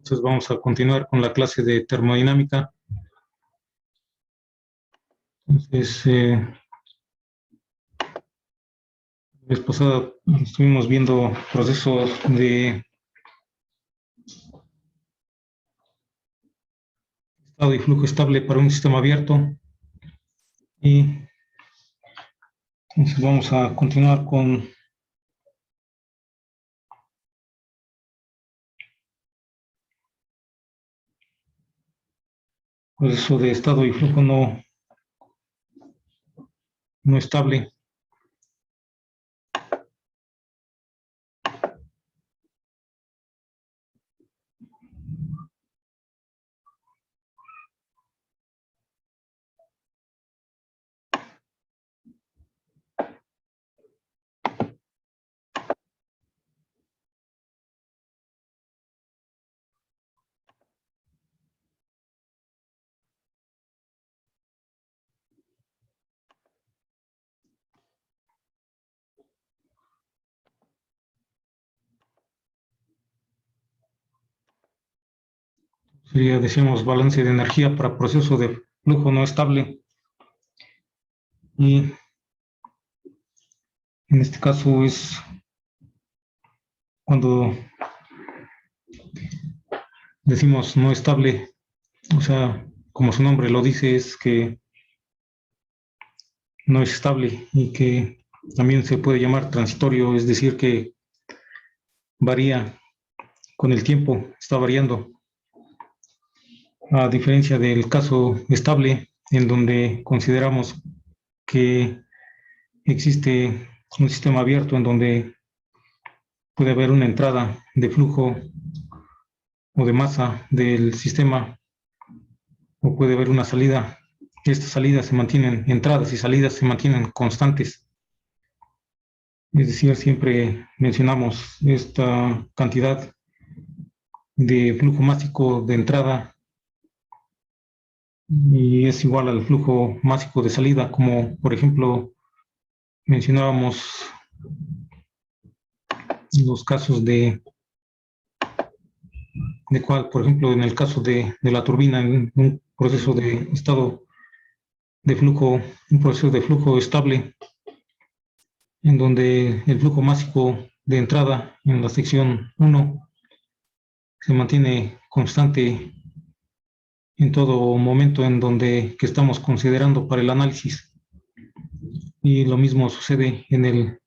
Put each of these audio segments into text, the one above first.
Entonces vamos a continuar con la clase de termodinámica. Entonces, la vez pasada estuvimos viendo procesos de estado y flujo estable para un sistema abierto. Y entonces vamos a continuar con proceso de estado y flujo no estable. Sería, decíamos, balance de energía para proceso de flujo no estable. Y en este caso es cuando decimos no estable, o sea, como su nombre lo dice, es que no es estable y que también se puede llamar transitorio, es decir, que varía con el tiempo, está variando. A diferencia del caso estable, en donde consideramos que existe un sistema abierto en donde puede haber una entrada de flujo o de masa del sistema, o puede haber una salida. Estas salidas se mantienen, entradas y salidas se mantienen constantes. Es decir, siempre mencionamos esta cantidad de flujo másico de entrada y es igual al flujo másico de salida, como por ejemplo mencionábamos los casos de cual, por ejemplo, en el caso de la turbina, en un proceso de estado de flujo, un proceso de flujo estable, en donde el flujo másico de entrada en la sección 1 se mantiene constante en todo momento en donde que estamos considerando para el análisis. Y lo mismo sucede en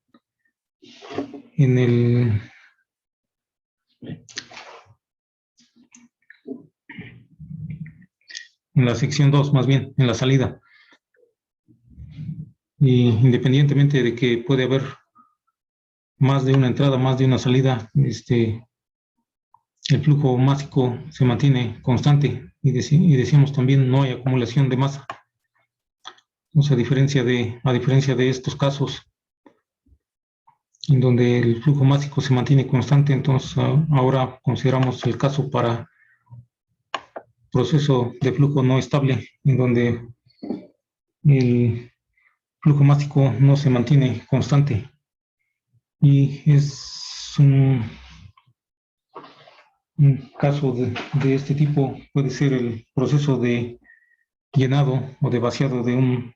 la sección 2, más bien, en la salida. Y independientemente de que puede haber más de una entrada, más de una salida, el flujo másico se mantiene constante y decíamos también no hay acumulación de masa. Entonces, a diferencia de estos casos en donde el flujo másico se mantiene constante, entonces ahora consideramos el caso para proceso de flujo no estable, en donde el flujo másico no se mantiene constante. Y es un caso de este tipo, puede ser el proceso de llenado o de vaciado de un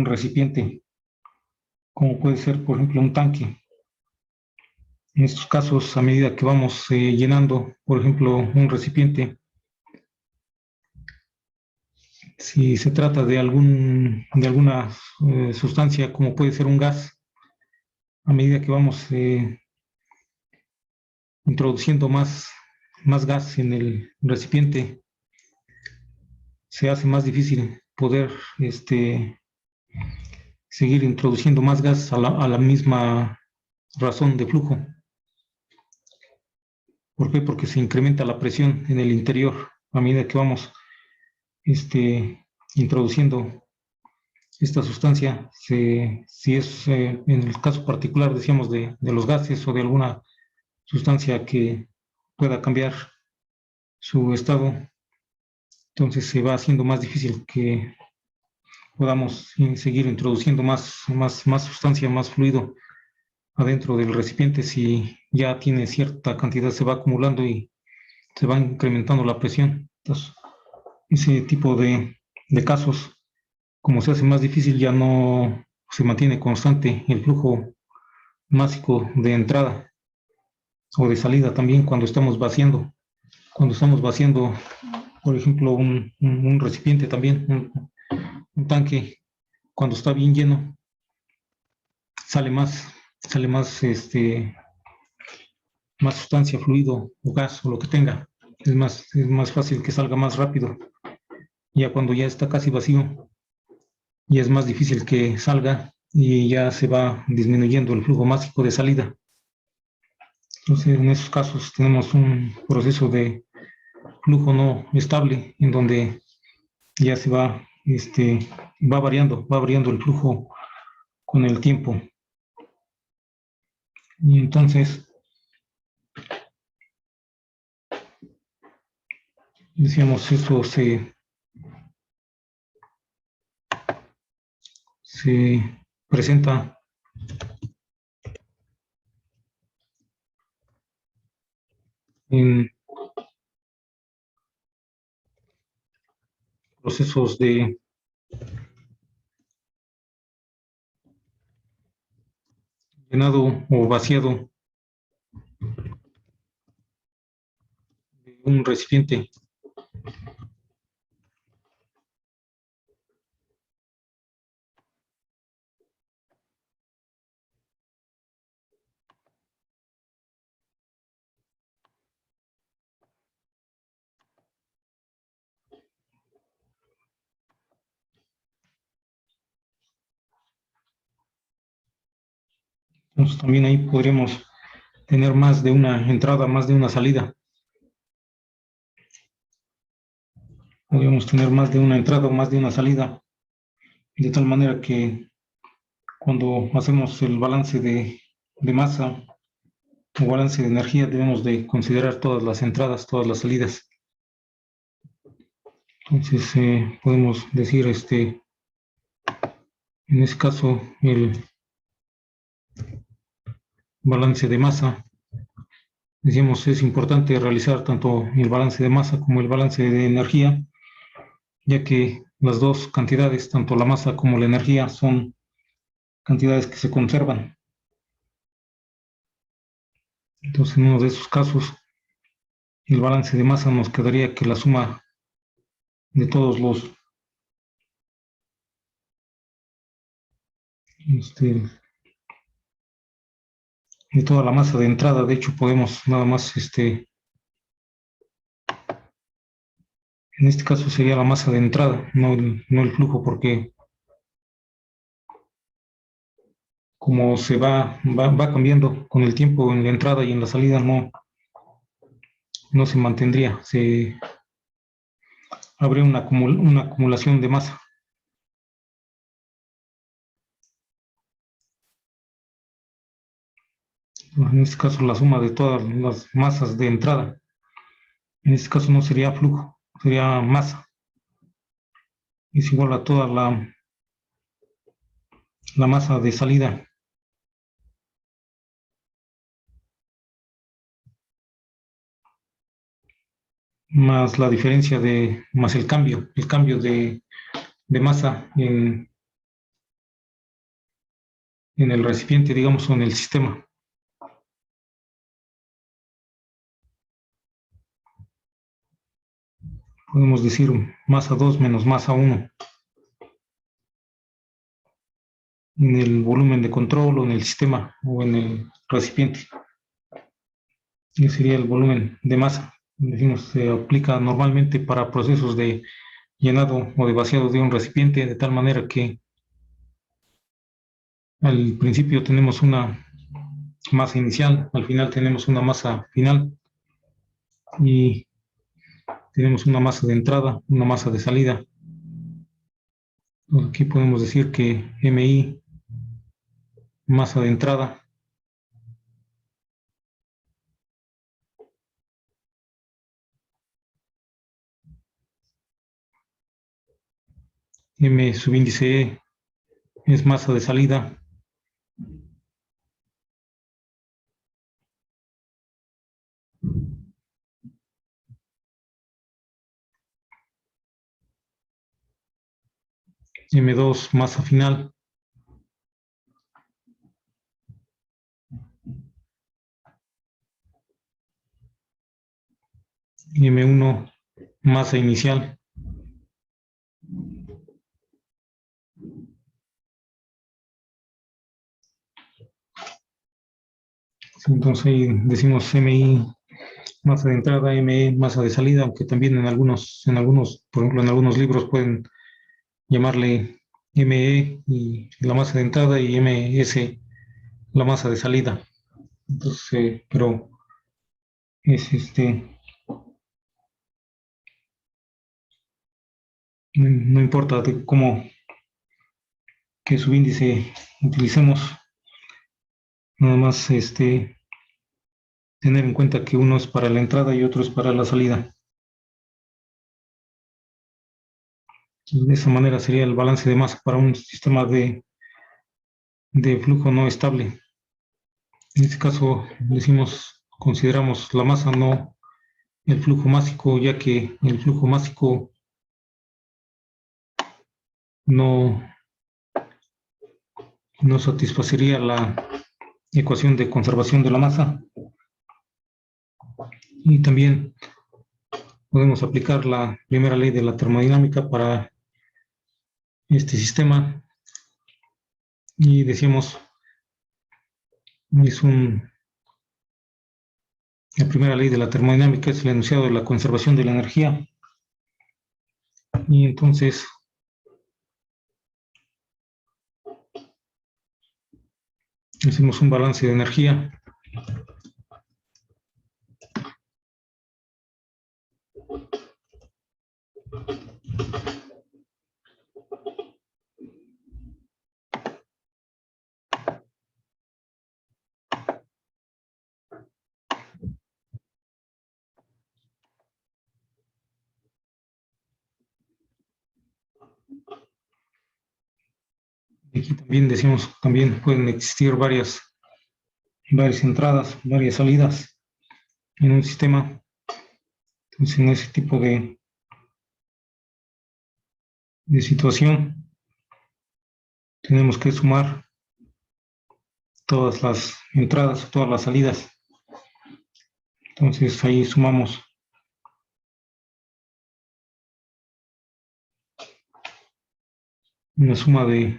recipiente, como puede ser, por ejemplo, un tanque. En estos casos, a medida que vamos llenando, por ejemplo, un recipiente, si se trata de alguna sustancia, como puede ser un gas, a medida que vamos introduciendo más gas en el recipiente, se hace más difícil poder seguir introduciendo más gas a la misma razón de flujo. ¿Por qué? Porque se incrementa la presión en el interior a medida que vamos introduciendo esta sustancia. Si es en el caso particular, decíamos, de los gases o de alguna sustancia que pueda cambiar su estado, entonces se va haciendo más difícil que podamos seguir introduciendo más sustancia, más fluido adentro del recipiente. Si ya tiene cierta cantidad, se va acumulando y se va incrementando la presión. Entonces, ese tipo de casos, como se hace más difícil, ya no se mantiene constante el flujo másico de entrada o de salida también cuando estamos vaciando. Cuando estamos vaciando, por ejemplo, un recipiente también, un tanque, cuando está bien lleno, sale más, más sustancia, fluido o gas o lo que tenga. Es más fácil que salga más rápido. Ya cuando ya está casi vacío, ya es más difícil que salga y ya se va disminuyendo el flujo másico de salida. Entonces, en esos casos tenemos un proceso de flujo no estable en donde ya se va, va variando el flujo con el tiempo. Y entonces, decíamos, esto se presenta en procesos de llenado o vaciado de un recipiente. Entonces, también ahí podríamos tener más de una entrada, más de una salida. Podríamos tener más de una entrada o más de una salida, de tal manera que cuando hacemos el balance de masa o balance de energía, debemos de considerar todas las entradas, todas las salidas. Entonces, podemos decir, en este caso, el balance de masa. Decíamos, es importante realizar tanto el balance de masa como el balance de energía, ya que las dos cantidades, tanto la masa como la energía, son cantidades que se conservan. Entonces, en uno de esos casos, el balance de masa nos quedaría que la suma de todos este, de toda la masa de entrada. De hecho, podemos nada más, en este caso sería la masa de entrada, no el flujo, porque como va cambiando con el tiempo en la entrada y en la salida, no se mantendría, habría una acumulación de masa. En este caso, la suma de todas las masas de entrada. En este caso no sería flujo, sería masa. Es igual a toda la masa de salida, más la diferencia más el cambio de masa en el recipiente, digamos, o en el sistema. Podemos decir masa 2 menos masa 1 en el volumen de control o en el sistema o en el recipiente. Ese sería el volumen de masa. Decimos, se aplica normalmente para procesos de llenado o de vaciado de un recipiente, de tal manera que al principio tenemos una masa inicial, al final tenemos una masa final y tenemos una masa de entrada, una masa de salida. Aquí podemos decir que MI, masa de entrada, M subíndice E es masa de salida, M2 masa final, M1 masa inicial. Entonces ahí decimos MI masa de entrada, ME masa de salida, aunque también en algunos, por ejemplo, en algunos libros pueden llamarle ME y la masa de entrada y MS la masa de salida. Entonces, pero es no importa de cómo que subíndice utilicemos, nada más tener en cuenta que uno es para la entrada y otro es para la salida. De esa manera sería el balance de masa para un sistema de flujo no estable. En este caso decimos, consideramos la masa, no el flujo másico, ya que el flujo másico no, no satisfacería la ecuación de conservación de la masa. Y también podemos aplicar la primera ley de la termodinámica para este sistema. Y decimos, la primera ley de la termodinámica es el enunciado de la conservación de la energía. Y entonces hacemos un balance de energía. Aquí también decimos, también pueden existir varias entradas, varias salidas en un sistema. Entonces, en ese tipo de situación, tenemos que sumar todas las entradas, todas las salidas. Entonces, ahí sumamos una suma de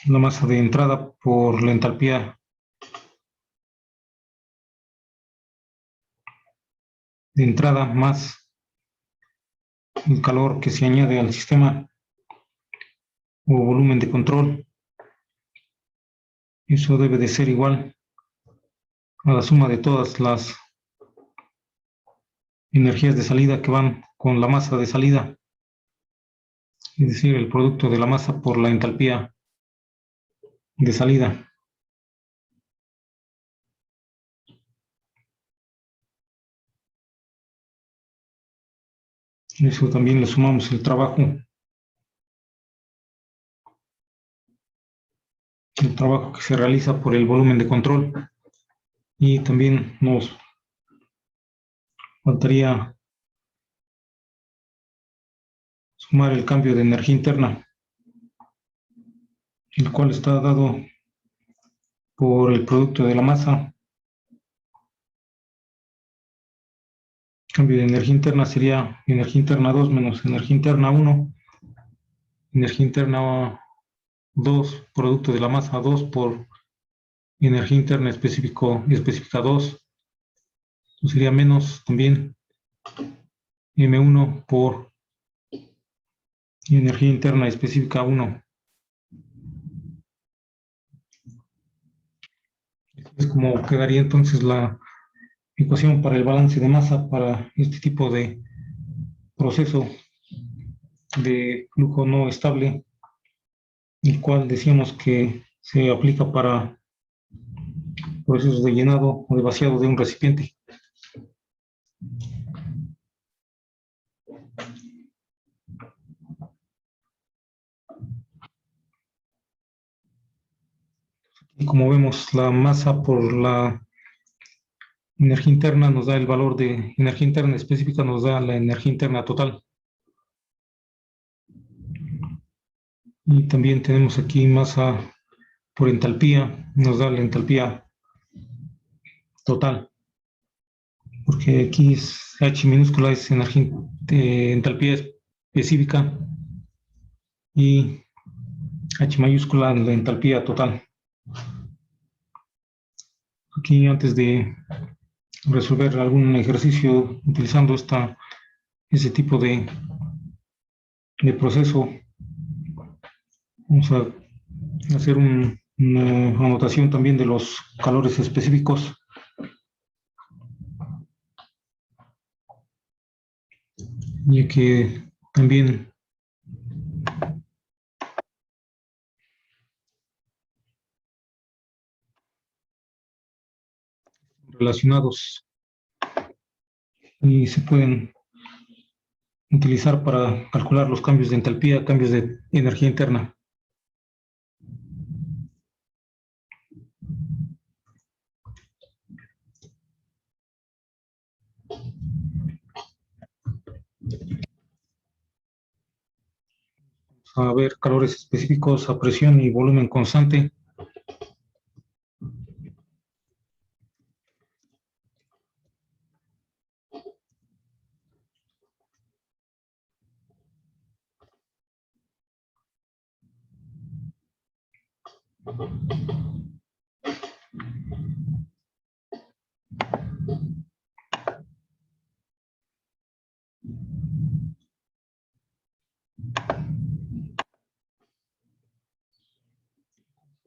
la masa de entrada por la entalpía de entrada más el calor que se añade al sistema o volumen de control. Eso debe de ser igual a la suma de todas las energías de salida que van con la masa de salida, es decir, el producto de la masa por la entalpía de salida. Eso también le sumamos el trabajo que se realiza por el volumen de control, y también nos faltaría sumar el cambio de energía interna, el cual está dado por el producto de la masa. Cambio de energía interna sería energía interna 2 menos energía interna 1, energía interna 2, producto de la masa 2 por energía interna específica 2, sería menos también M1 por energía interna específica 1. Es como quedaría entonces la ecuación para el balance de masa para este tipo de proceso de flujo no estable, el cual decíamos que se aplica para procesos de llenado o de vaciado de un recipiente. Y como vemos, la masa por la energía interna nos da el valor de energía interna específica, nos da la energía interna total. Y también tenemos aquí masa por entalpía, nos da la entalpía total, porque aquí es H minúscula, es energía, entalpía específica, y H mayúscula, la entalpía total. Aquí, antes de resolver algún ejercicio utilizando ese tipo de proceso, vamos a hacer una anotación también de los calores específicos, ya que también relacionados y se pueden utilizar para calcular los cambios de entalpía, cambios de energía interna. A ver calores específicos a presión y volumen constante.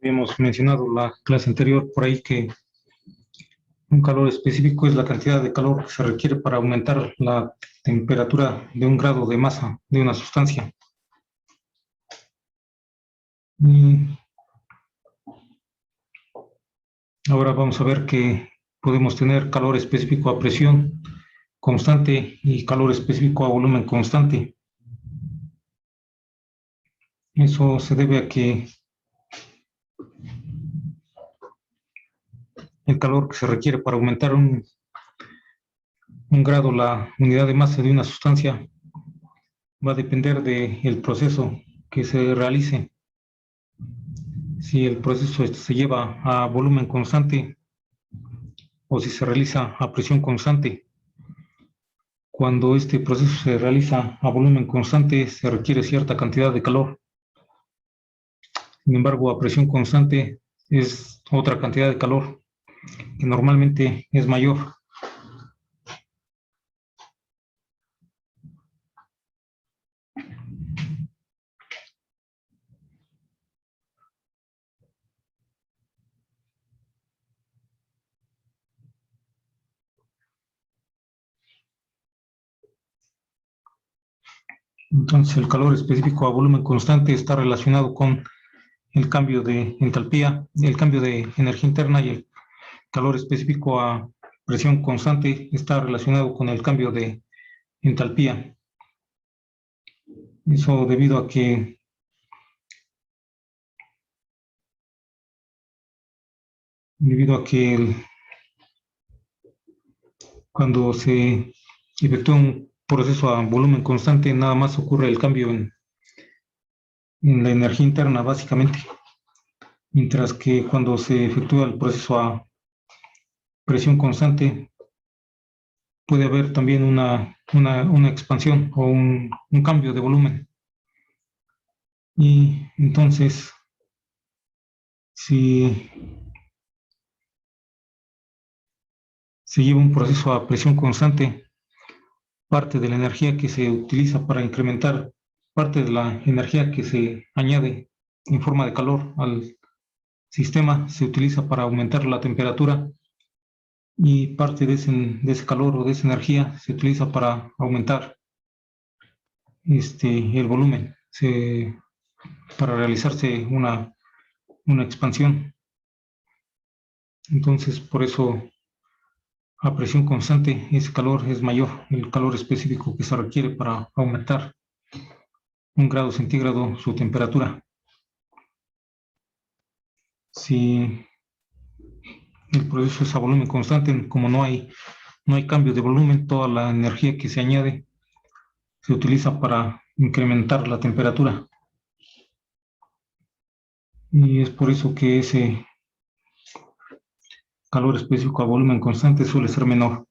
Habíamos mencionado la clase anterior por ahí que un calor específico es la cantidad de calor que se requiere para aumentar la temperatura de un grado de masa de una sustancia. Y ahora vamos a ver que podemos tener calor específico a presión constante y calor específico a volumen constante. Eso se debe a que el calor que se requiere para aumentar un grado la unidad de masa de una sustancia va a depender del proceso que se realice. Si el proceso se lleva a volumen constante o si se realiza a presión constante. Cuando este proceso se realiza a volumen constante, se requiere cierta cantidad de calor. Sin embargo, a presión constante es otra cantidad de calor que normalmente es mayor. Entonces, el calor específico a volumen constante está relacionado con el cambio de entalpía, el cambio de energía interna, y el calor específico a presión constante está relacionado con el cambio de entalpía. Eso debido a que cuando se efectúa un proceso a volumen constante, nada más ocurre el cambio en la energía interna, básicamente. Mientras que cuando se efectúa el proceso a presión constante, puede haber también una expansión o un cambio de volumen. Y entonces, si se lleva un proceso a presión constante, parte de la energía que se utiliza para incrementar, parte de la energía que se añade en forma de calor al sistema se utiliza para aumentar la temperatura, y parte de ese calor o de esa energía se utiliza para aumentar el volumen, para realizarse una expansión. Entonces, por eso a presión constante ese calor es mayor, el calor específico que se requiere para aumentar 1 grado centígrado su temperatura. Si el proceso es a volumen constante, como no hay cambio de volumen, toda la energía que se añade se utiliza para incrementar la temperatura. y es por eso que ese calor específico a volumen constante suele ser menor.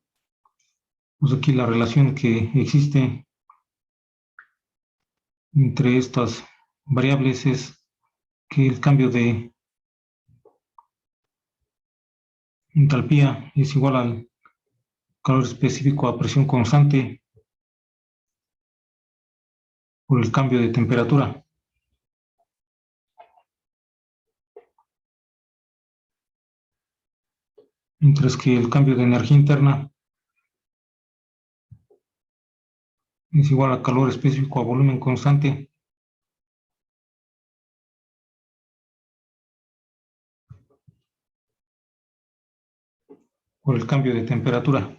Pues aquí la relación que existe entre estas variables es que el cambio de entalpía es igual al calor específico a presión constante por el cambio de temperatura, mientras que el cambio de energía interna es igual a calor específico a volumen constante por el cambio de temperatura.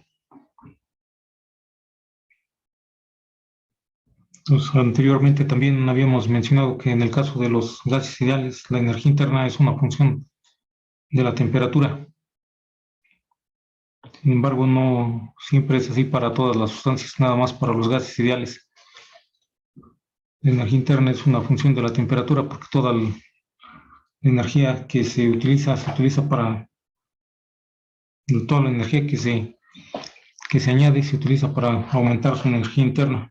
Entonces, anteriormente también habíamos mencionado que en el caso de los gases ideales, la energía interna es una función de la temperatura. Sin embargo, no siempre es así para todas las sustancias, nada más para los gases ideales. La energía interna es una función de la temperatura porque toda la energía que se utiliza para, toda la energía que se añade se utiliza para aumentar su energía interna.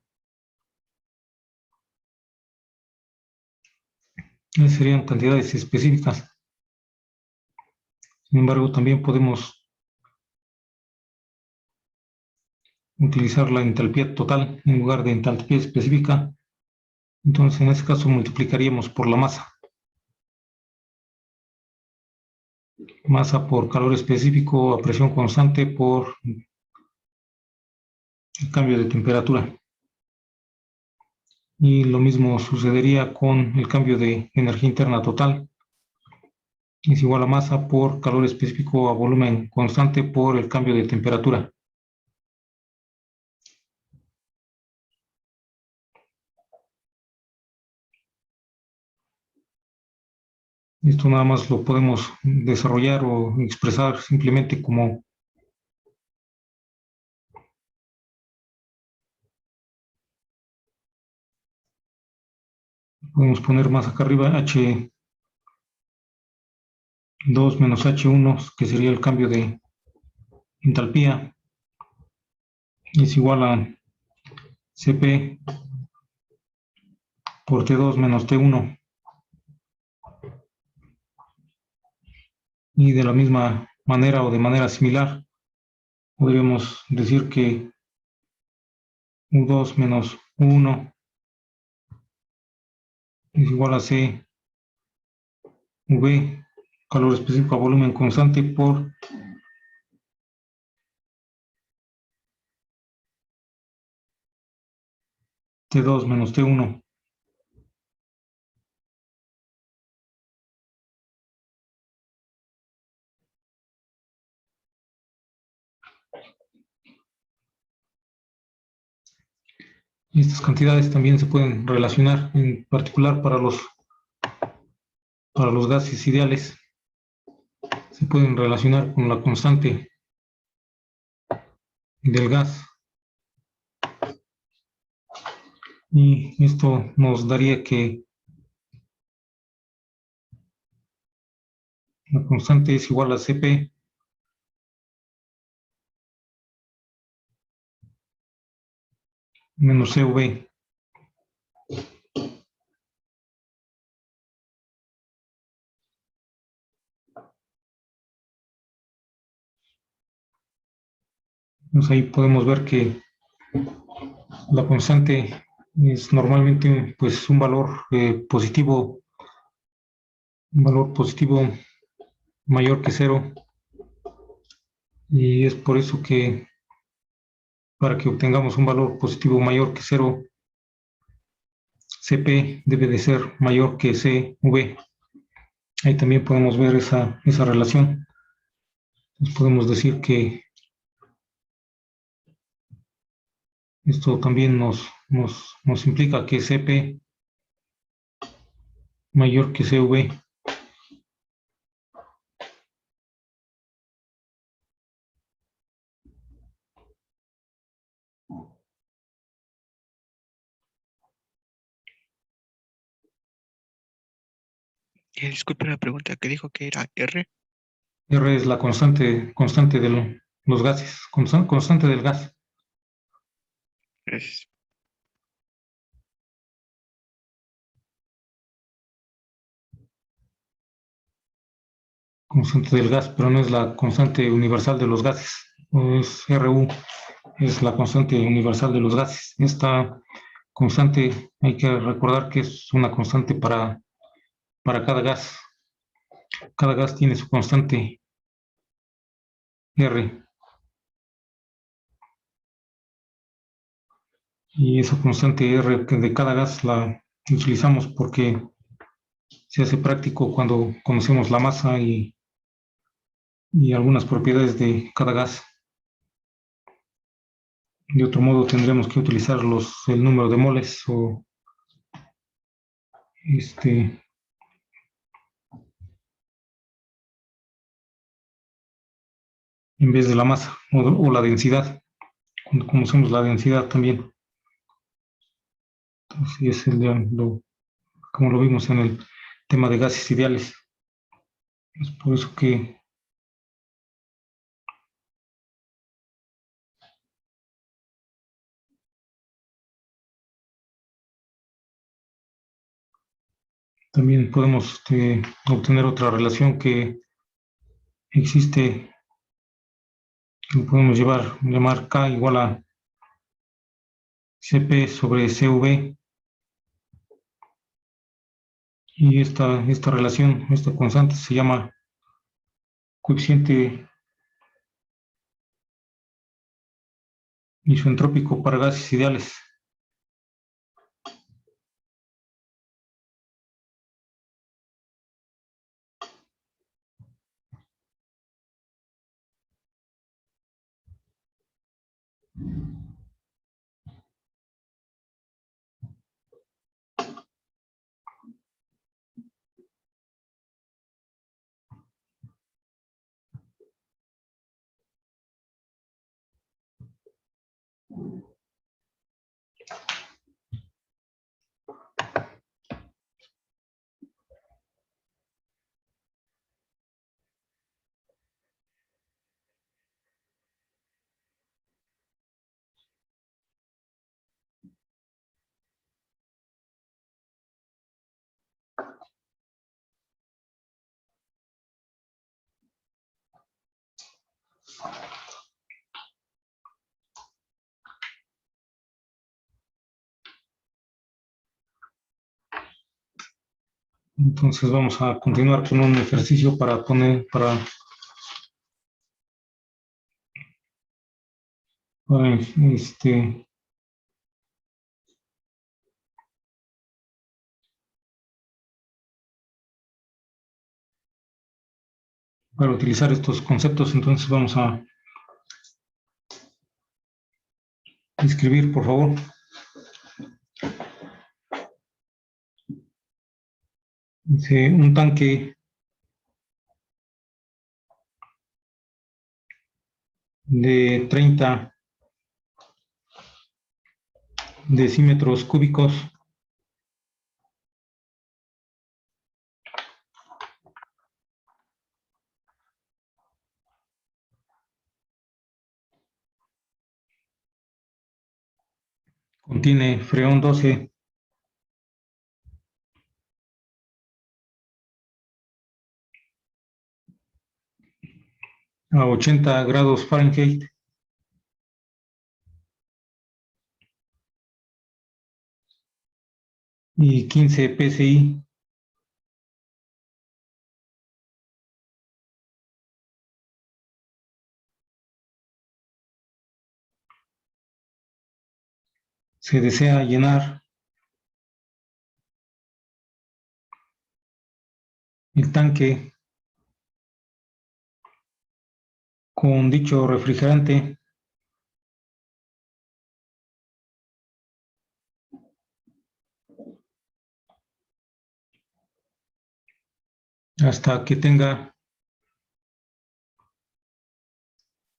Esas serían cantidades específicas. Sin embargo, también podemos utilizar la entalpía total en lugar de entalpía específica. Entonces, en este caso, multiplicaríamos por la masa. Masa por calor específico a presión constante por el cambio de temperatura. Y lo mismo sucedería con el cambio de energía interna total. Es igual a masa por calor específico a volumen constante por el cambio de temperatura. Esto nada más lo podemos desarrollar o expresar simplemente como podemos poner más acá arriba H2 menos H1, que sería el cambio de entalpía, es igual a Cp por T2 menos T1. Y de la misma manera o de manera similar, podríamos decir que U2 menos U1 es igual a CV, calor específico a volumen constante por T2 menos T1. Y estas cantidades también se pueden relacionar, en particular para los gases ideales, se pueden relacionar con la constante del gas. Y esto nos daría que la constante es igual a Cp menos CV. Entonces ahí podemos ver que la constante es normalmente pues un valor positivo, un valor positivo mayor que cero, y es por eso que para que obtengamos un valor positivo mayor que cero, Cp debe de ser mayor que Cv. Ahí también podemos ver esa relación. Entonces podemos decir que esto también nos implica que Cp mayor que Cv. Disculpe la pregunta que dijo que era R. R es la constante de los gases, constante del gas. Es, Constante del gas, pero no es la constante universal de los gases. Es RU, es la constante universal de los gases. Esta constante, hay que recordar que es una constante para cada gas. Cada gas tiene su constante R. Y esa constante R que de cada gas la utilizamos porque se hace práctico cuando conocemos la masa y algunas propiedades de cada gas. De otro modo tendremos que utilizar el número de moles o en vez de la masa o la densidad, cuando conocemos la densidad también. Entonces, como lo vimos en el tema de gases ideales. Es por eso que también podemos obtener otra relación que existe, que podemos llamar K igual a Cp sobre Cv, y esta relación, esta constante se llama coeficiente isentrópico para gases ideales. Entonces vamos a continuar con un ejercicio para, para utilizar estos conceptos. Entonces vamos a escribir, por favor. Dice, un tanque de 30 decímetros cúbicos contiene freón 12 a 80 grados Fahrenheit y 15 psi. Se desea llenar el tanque con dicho refrigerante hasta que tenga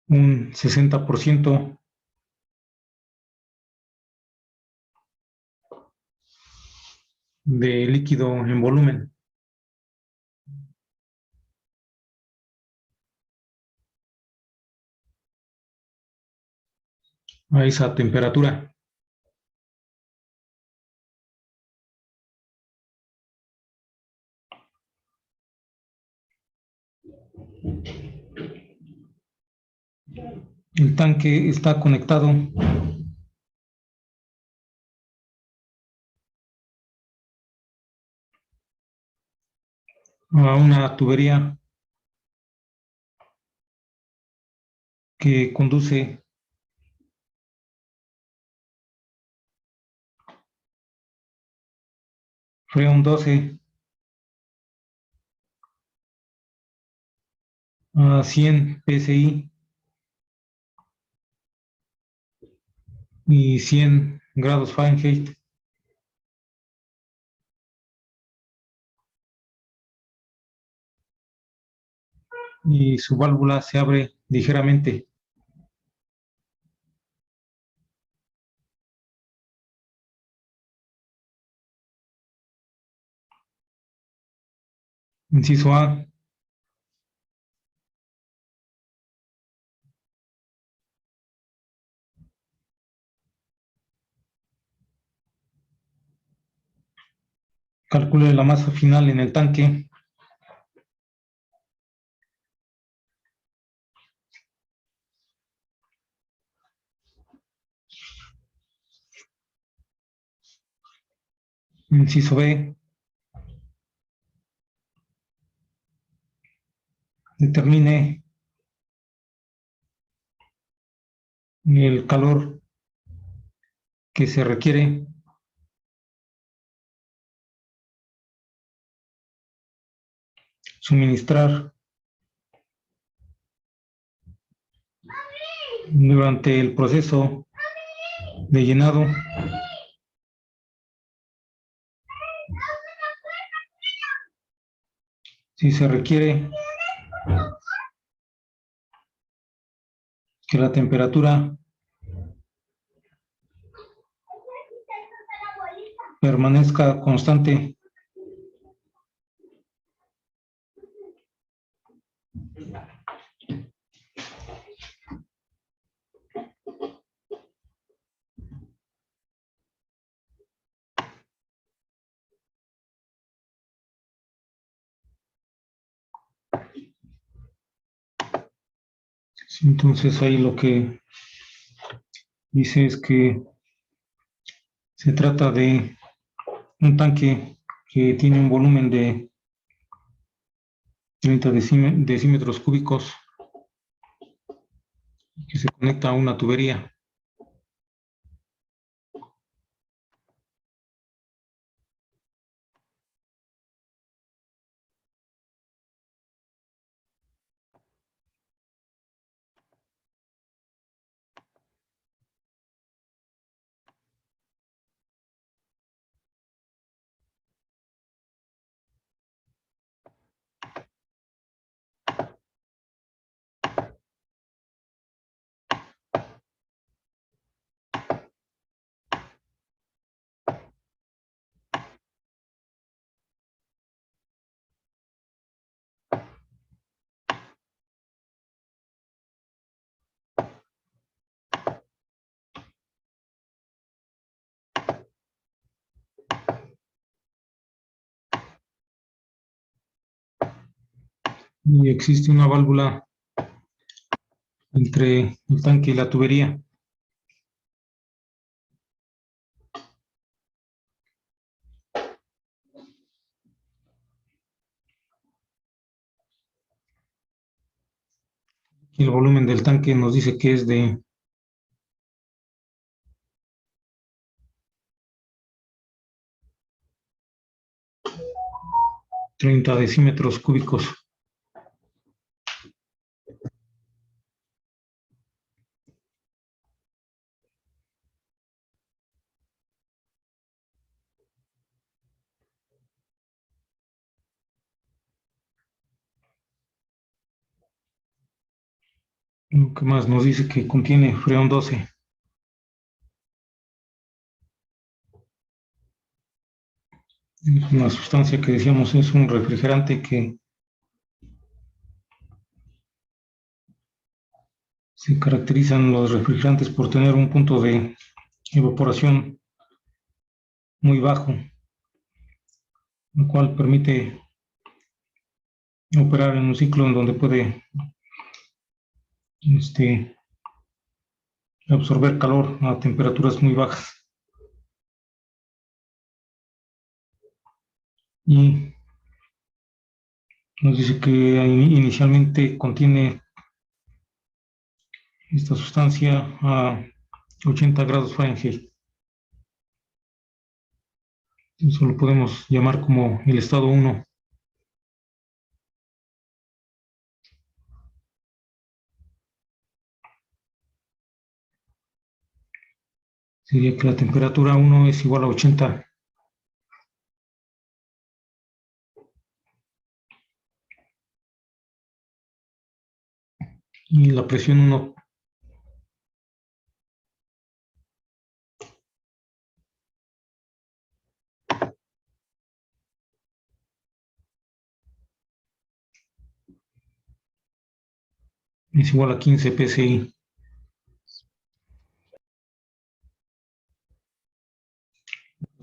un 60% de líquido en volumen. a esa temperatura. El tanque está conectado a una tubería que conduce freón 12 a 100 PSI y 100 grados Fahrenheit. Y su válvula se abre ligeramente. Inciso A. Calcule la masa final en el tanque. Inciso B. Determine el calor que se requiere suministrar durante el proceso de llenado. Si se requiere que la temperatura permanezca constante. Entonces ahí lo que dice es que se trata de un tanque que tiene un volumen de 30 decímetros cúbicos que se conecta a una tubería. Y existe una válvula entre el tanque y la tubería. Y el volumen del tanque nos dice que es de 30 decímetros cúbicos. Lo que más nos dice que contiene freón 12. Es una sustancia que decíamos es un refrigerante que Se caracterizan los refrigerantes por tener un punto de evaporación muy bajo, lo cual permite operar en un ciclo en donde puede absorber calor a temperaturas muy bajas. Y nos dice que inicialmente contiene esta sustancia a 80 grados Fahrenheit. Eso lo podemos llamar como el estado 1. Sería que la temperatura 1 es igual a 80. Y la presión 1 es igual a 15 psi.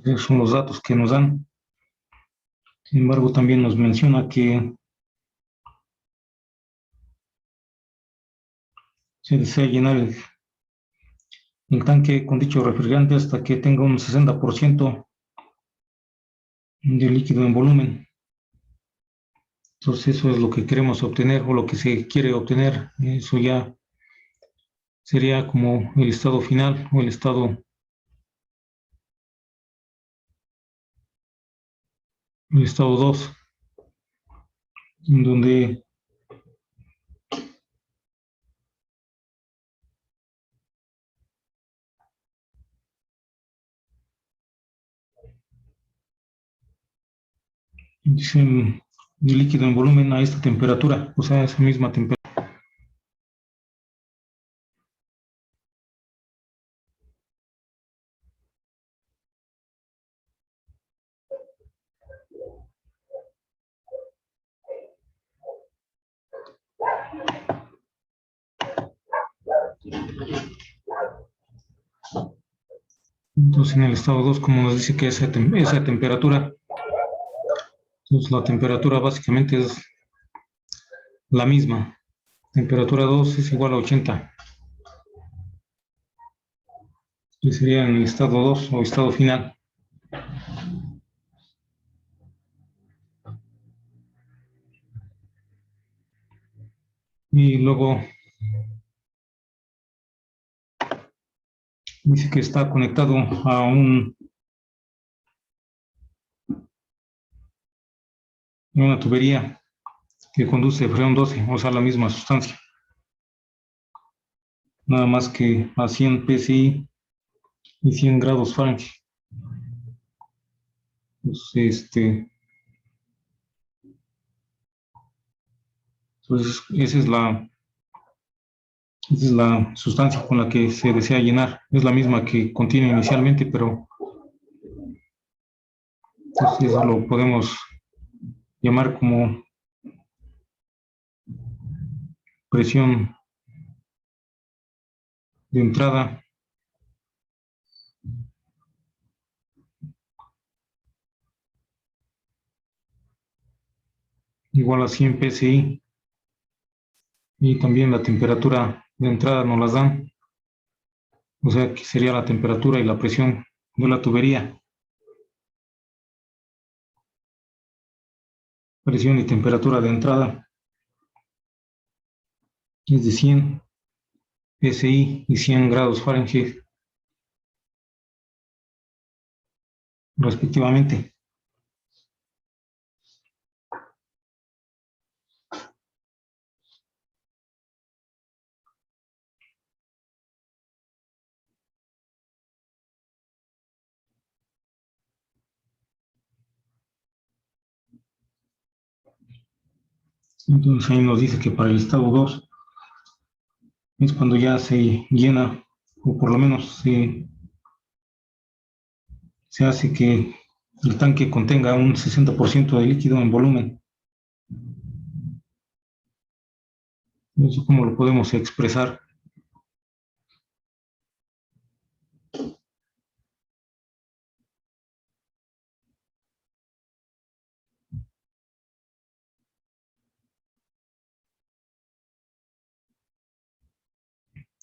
Esos son los datos que nos dan. Sin embargo, también nos menciona que se desea llenar el tanque con dicho refrigerante hasta que tenga un 60% de líquido en volumen. Entonces eso es lo que queremos obtener o lo que se quiere obtener. Eso ya sería como el estado final o el estado 2, en donde dicen el líquido en volumen a esta temperatura, o sea, esa misma temperatura. Entonces en el estado 2, como nos dice que esa temperatura, entonces la temperatura básicamente es la misma. Temperatura 2 es igual a 80. Y sería en el estado 2 o estado final. Y luego dice que está conectado a una tubería que conduce freón 12, o sea, la misma sustancia. Nada más que a 100 psi y 100 grados Fahrenheit. Entonces, esa es la sustancia con la que se desea llenar. Es la misma que contiene inicialmente, pero entonces lo podemos llamar como presión de entrada igual a 100 psi, y también la temperatura de entrada nos las dan, o sea que sería la temperatura y la presión de la tubería. Presión y temperatura de entrada es de 100 psi y 100 grados Fahrenheit respectivamente. Entonces ahí nos dice que para el estado 2 es cuando ya se llena, o por lo menos se hace que el tanque contenga un 60% de líquido en volumen. Eso cómo lo podemos expresar.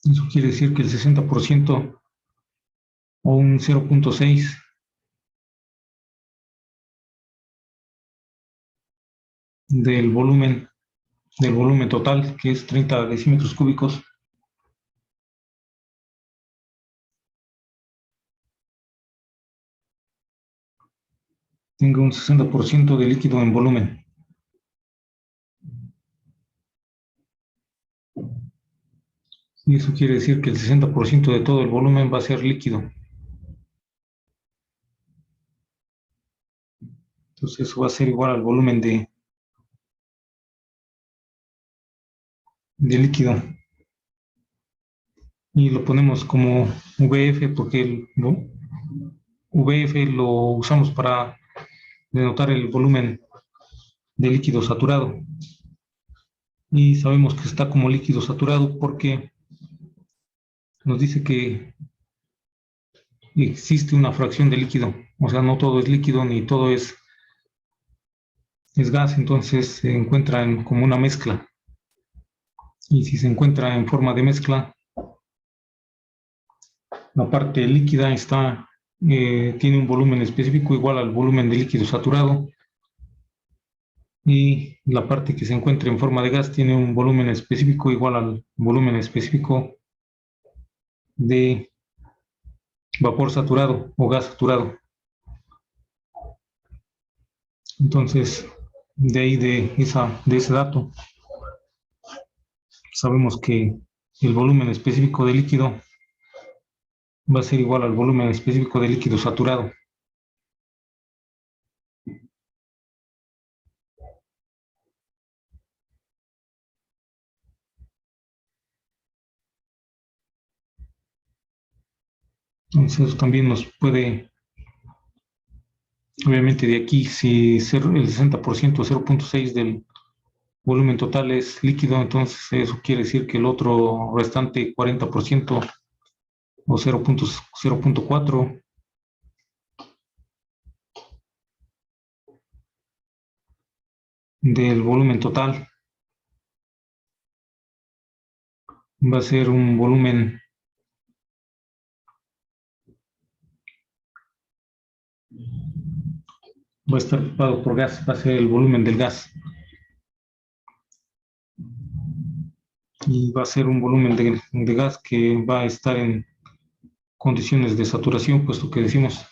Eso quiere decir que el 60% o un 0.6 del volumen total, que es 30 decímetros cúbicos, tenga un 60% de líquido en volumen. Y eso quiere decir que el 60% de todo el volumen va a ser líquido. Entonces eso va a ser igual al volumen de líquido. Y lo ponemos como VF porque el VF lo usamos para denotar el volumen de líquido saturado. Y sabemos que está como líquido saturado porque nos dice que existe una fracción de líquido. O sea, no todo es líquido ni todo es gas, entonces se encuentra como una mezcla. Y si se encuentra en forma de mezcla, la parte líquida tiene un volumen específico igual al volumen de líquido saturado, y la parte que se encuentra en forma de gas tiene un volumen específico igual al volumen específico de vapor saturado o gas saturado. Entonces, de ahí de ese dato, sabemos que el volumen específico de líquido va a ser igual al volumen específico de líquido saturado. Entonces, eso también nos puede, obviamente de aquí, si el 60%, 0.6 del volumen total es líquido, entonces eso quiere decir que el otro restante 40% o 0.4 del volumen total va a ser un volumen va a estar ocupado por gas, va a ser el volumen del gas. Y va a ser un volumen de gas que va a estar en condiciones de saturación, puesto que decimos,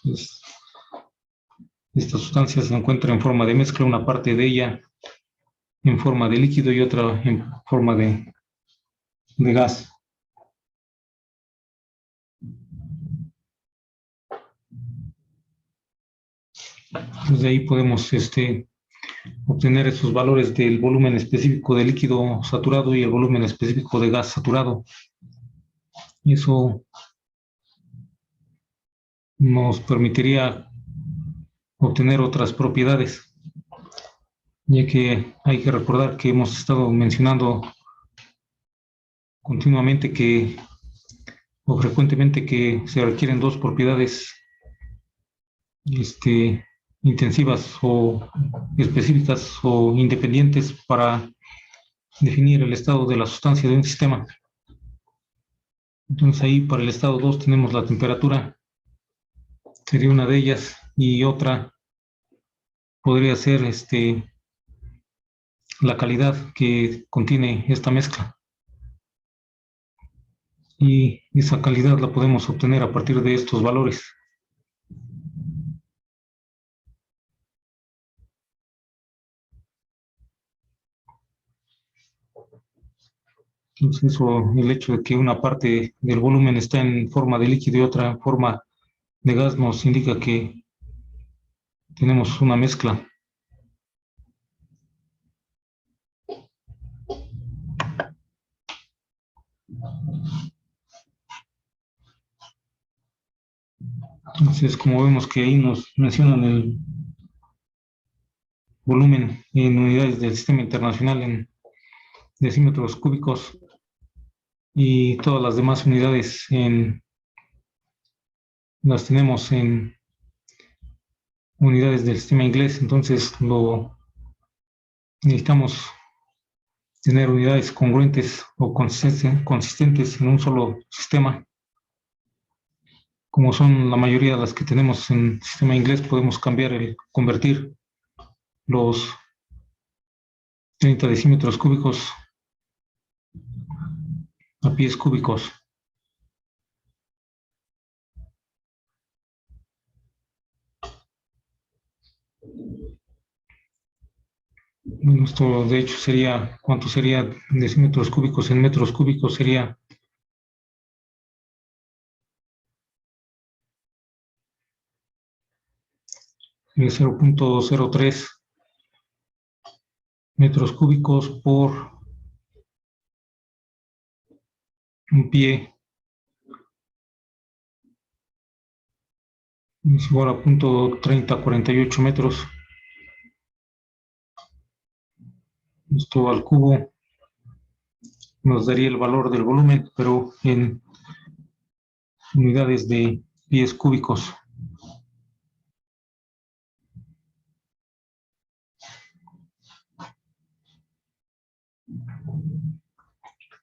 esta sustancia se encuentra en forma de mezcla, una parte de ella en forma de líquido y otra en forma de gas. Desde ahí podemos obtener esos valores del volumen específico de líquido saturado y el volumen específico de gas saturado. Y eso nos permitiría obtener otras propiedades, ya que hay que recordar que hemos estado mencionando continuamente o frecuentemente que se requieren dos propiedades intensivas o específicas o independientes para definir el estado de la sustancia de un sistema. Entonces ahí para el estado 2 tenemos la temperatura, sería una de ellas, y otra podría ser la calidad que contiene esta mezcla. Y esa calidad la podemos obtener a partir de estos valores. Entonces, el hecho de que una parte del volumen está en forma de líquido y otra en forma de gas nos indica que tenemos una mezcla. Entonces, como vemos que ahí nos mencionan el volumen en unidades del sistema internacional en decímetros cúbicos y todas las demás unidades las tenemos en unidades del sistema inglés, entonces lo necesitamos tener unidades congruentes o consistentes en un solo sistema. Como son la mayoría de las que tenemos en sistema inglés, podemos convertir los 30 decímetros cúbicos a pies cúbicos. Bueno, esto de hecho sería, ¿cuánto sería decímetros cúbicos en metros cúbicos? Sería 0.03 metros cúbicos por un pie. Es igual a 0.3048 metros. Esto al cubo nos daría el valor del volumen, pero en unidades de pies cúbicos.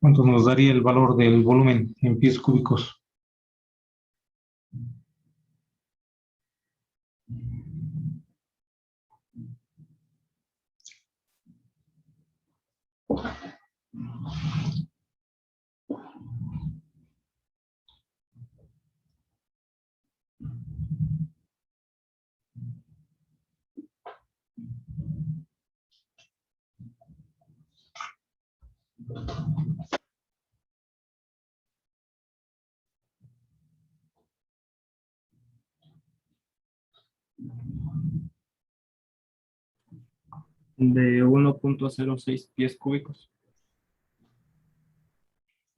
¿Cuánto nos daría el valor del volumen en pies cúbicos? De 1.06 pies cúbicos.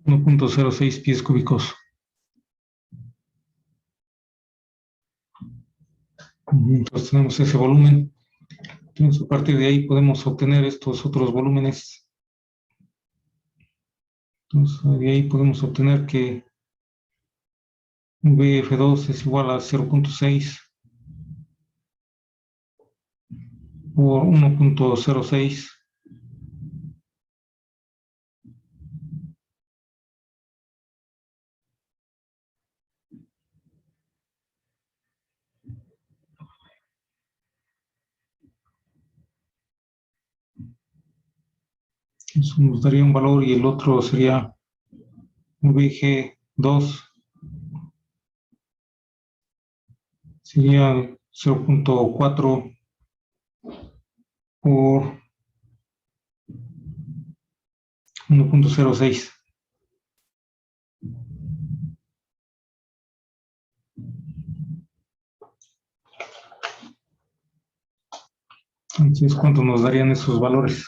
1.06 pies cúbicos. Entonces tenemos ese volumen. Entonces a partir de ahí podemos obtener estos otros volúmenes. Entonces de ahí podemos obtener que VF2 es igual a 0.6 por 1.06 eso nos daría un valor y el otro sería VG2 sería 0.4 por 1.06. Entonces, ¿cuánto nos darían esos valores?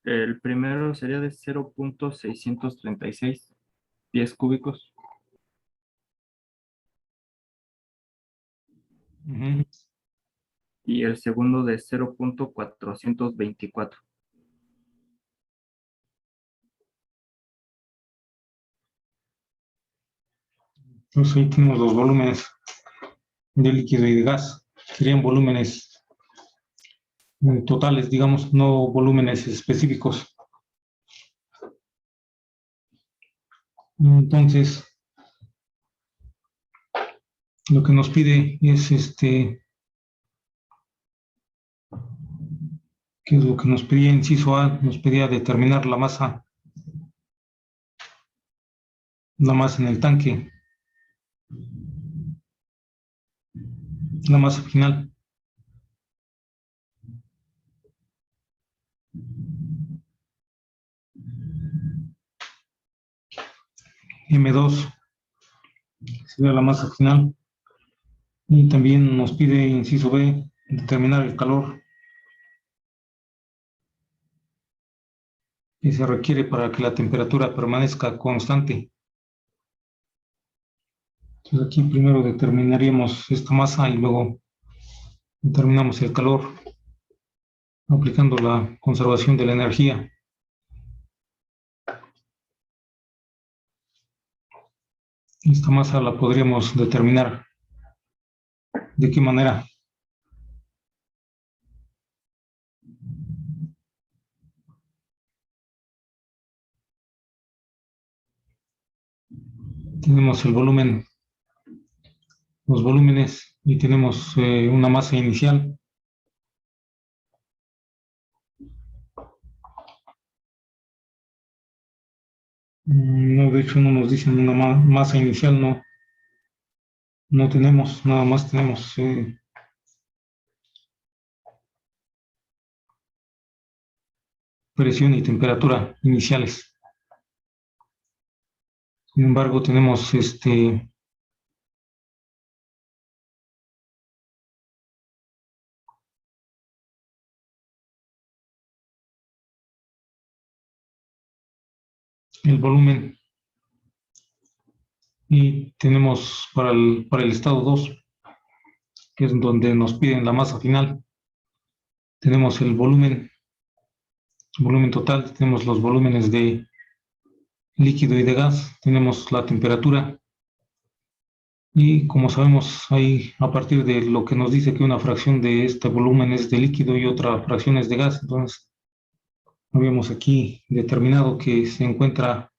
El primero sería de 0.636 pies cúbicos. Y el segundo de 0.424. Entonces ahí tenemos los volúmenes de líquido y de gas. Serían volúmenes totales, digamos, no volúmenes específicos. Entonces, lo que nos pide es ¿qué es lo que nos pedía? Inciso A, nos pedía determinar la masa en el tanque, la masa final. M2 sería la masa final. Y también nos pide, inciso B, determinar el calor que se requiere para que la temperatura permanezca constante. Entonces aquí primero determinaríamos esta masa y luego determinamos el calor aplicando la conservación de la energía. Esta masa la podríamos determinar. ¿De qué manera? Tenemos el volumen, los volúmenes y tenemos una masa inicial. No, de hecho no nos dicen una masa inicial, no tenemos, nada más tenemos presión y temperatura iniciales. Sin embargo, tenemos el volumen y tenemos para el estado 2, que es donde nos piden la masa final, tenemos el volumen total, tenemos los volúmenes de líquido y de gas, tenemos la temperatura y como sabemos ahí a partir de lo que nos dice que una fracción de este volumen es de líquido y otra fracción es de gas, entonces habíamos aquí determinado que se encuentra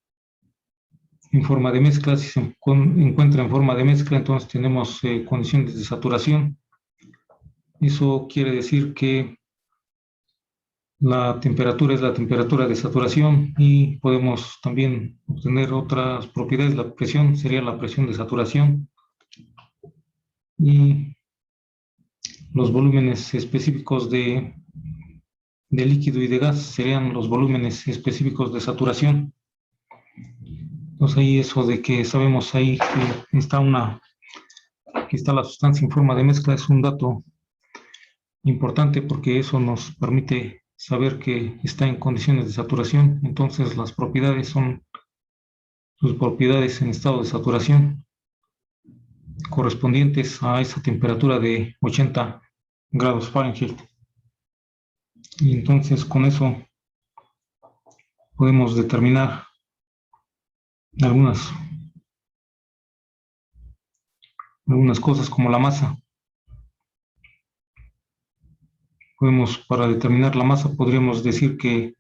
en forma de mezcla. Si se encuentra en forma de mezcla, entonces tenemos condiciones de saturación. Eso quiere decir que la temperatura es la temperatura de saturación y podemos también obtener otras propiedades. La presión sería la presión de saturación y los volúmenes específicos de líquido y de gas serían los volúmenes específicos de saturación. Entonces ahí eso de que sabemos ahí que está la sustancia en forma de mezcla es un dato importante porque eso nos permite saber que está en condiciones de saturación. Entonces las propiedades son sus propiedades en estado de saturación correspondientes a esa temperatura de 80 grados Fahrenheit. Y entonces con eso podemos determinar algunas cosas como la masa. Para determinar la masa, podríamos decir que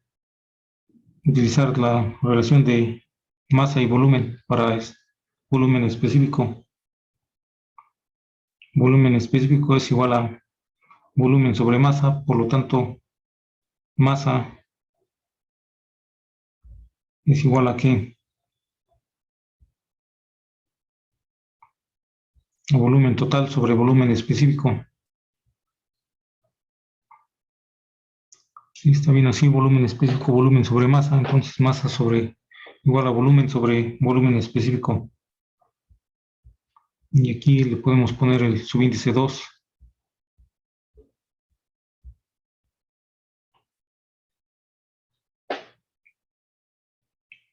utilizar la relación de masa y volumen para volumen específico. Volumen específico es igual a volumen sobre masa, por lo tanto, masa es igual a ¿qué? A volumen total sobre volumen específico. Si está bien así, volumen específico, volumen sobre masa, entonces masa sobre igual a volumen sobre volumen específico. Y aquí le podemos poner el subíndice 2.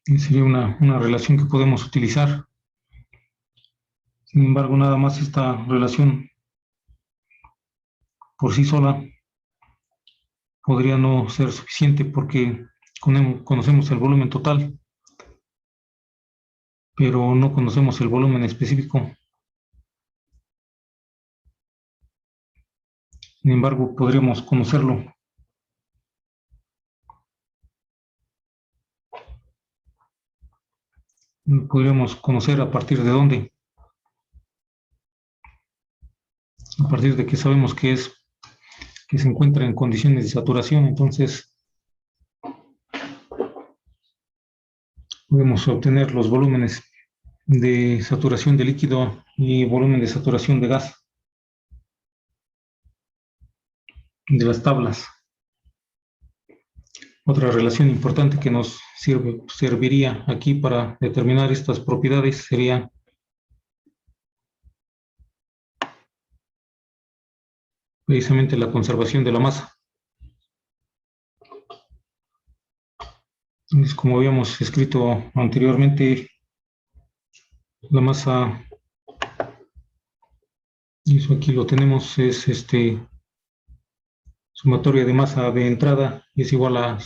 Y sería una relación que podemos utilizar. Sin embargo, nada más esta relación por sí sola podría no ser suficiente porque conocemos el volumen total, pero no conocemos el volumen específico. Sin embargo, podríamos conocerlo. Podríamos conocer a partir de dónde. A partir de que sabemos que se encuentra en condiciones de saturación, entonces podemos obtener los volúmenes de saturación de líquido y volumen de saturación de gas de las tablas. Otra relación importante que nos serviría aquí para determinar estas propiedades sería precisamente la conservación de la masa. Entonces, como habíamos escrito anteriormente, la masa, y eso aquí lo tenemos, es sumatoria de masa de entrada y es igual a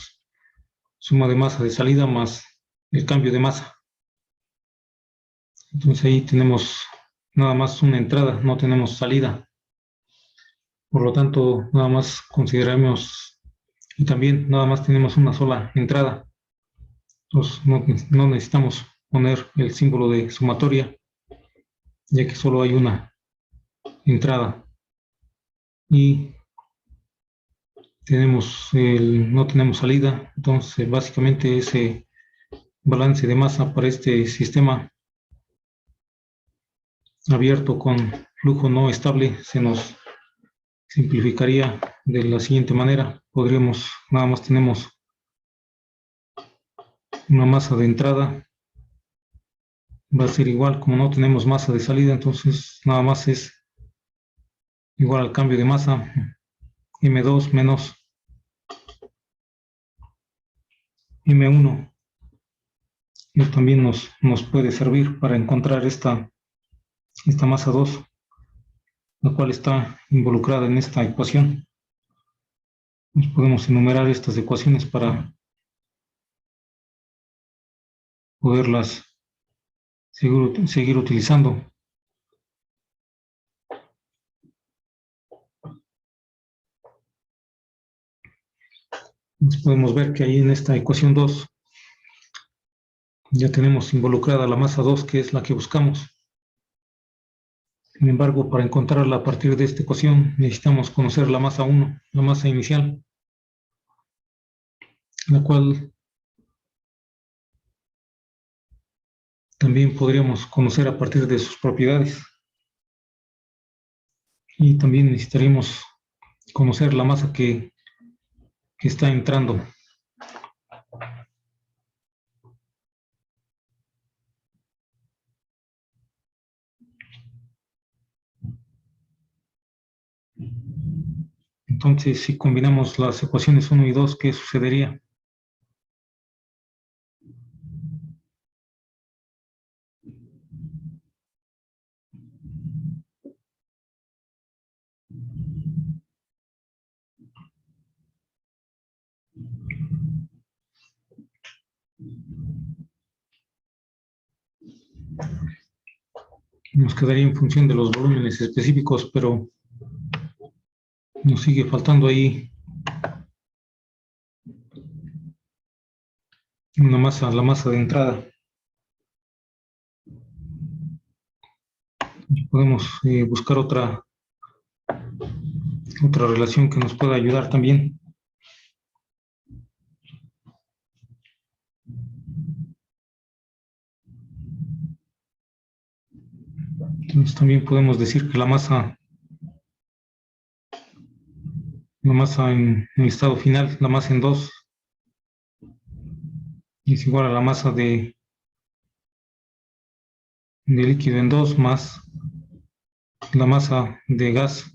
suma de masa de salida más el cambio de masa. Entonces ahí tenemos nada más una entrada, no tenemos salida. Por lo tanto, nada más consideramos, y también nada más tenemos una sola entrada. Entonces no necesitamos poner el símbolo de sumatoria, ya que solo hay una entrada. Y no tenemos salida, entonces básicamente ese balance de masa para este sistema abierto con flujo no estable se nos simplificaría de la siguiente manera. Nada más tenemos una masa de entrada, va a ser igual, como no tenemos masa de salida, entonces nada más es igual al cambio de masa, M2 menos M1. Y también nos puede servir para encontrar esta masa 2, la cual está involucrada en esta ecuación. Nos podemos enumerar estas ecuaciones para poderlas seguir utilizando. Nos podemos ver que ahí en esta ecuación 2 ya tenemos involucrada la masa 2, que es la que buscamos. Sin embargo, para encontrarla a partir de esta ecuación necesitamos conocer la masa 1, la masa inicial, la cual también podríamos conocer a partir de sus propiedades. Y también necesitaríamos conocer la masa que está entrando. Entonces, si combinamos las ecuaciones 1 y 2, ¿qué sucedería? Nos quedaría en función de los volúmenes específicos, pero nos sigue faltando ahí una masa, la masa de entrada. Podemos buscar otra relación que nos pueda ayudar también. Entonces también podemos decir que la masa en el estado final, la masa en 2, es igual a la masa de líquido en 2 más la masa de gas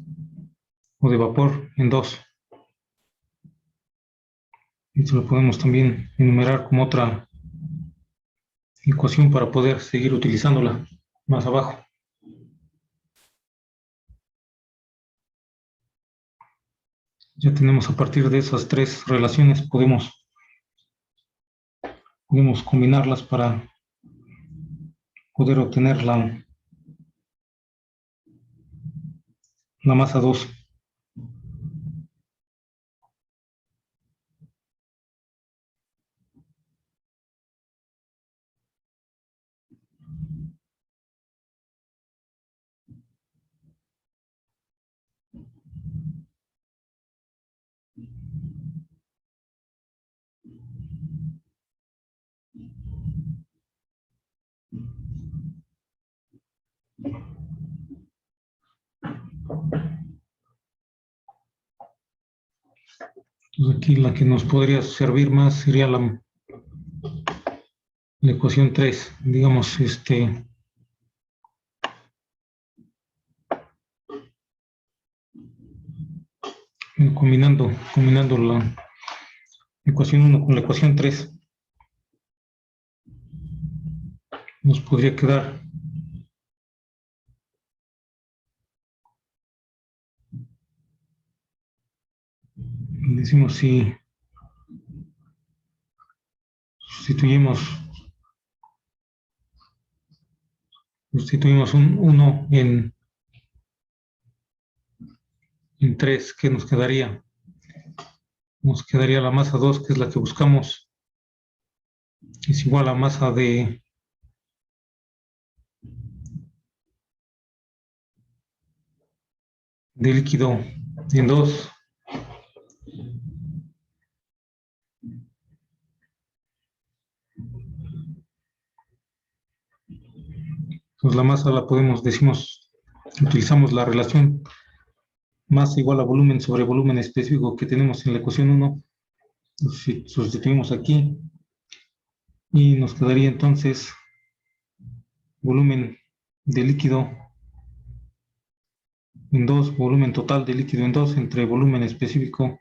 o de vapor en 2. Esto lo podemos también enumerar como otra ecuación para poder seguir utilizándola más abajo. Ya tenemos a partir de esas tres relaciones, podemos combinarlas para poder obtener la masa 2. Entonces aquí la que nos podría servir más sería la ecuación 3, digamos, combinando la ecuación 1 con la ecuación 3, nos podría quedar decimos si sustituimos un 1 en 3, ¿qué nos quedaría? Nos quedaría la masa 2, que es la que buscamos, es igual a masa de líquido en 2. Entonces la masa la utilizamos la relación masa igual a volumen sobre volumen específico que tenemos en la ecuación 1. Sustituimos aquí y nos quedaría entonces volumen de líquido en 2, volumen total de líquido en 2 entre volumen específico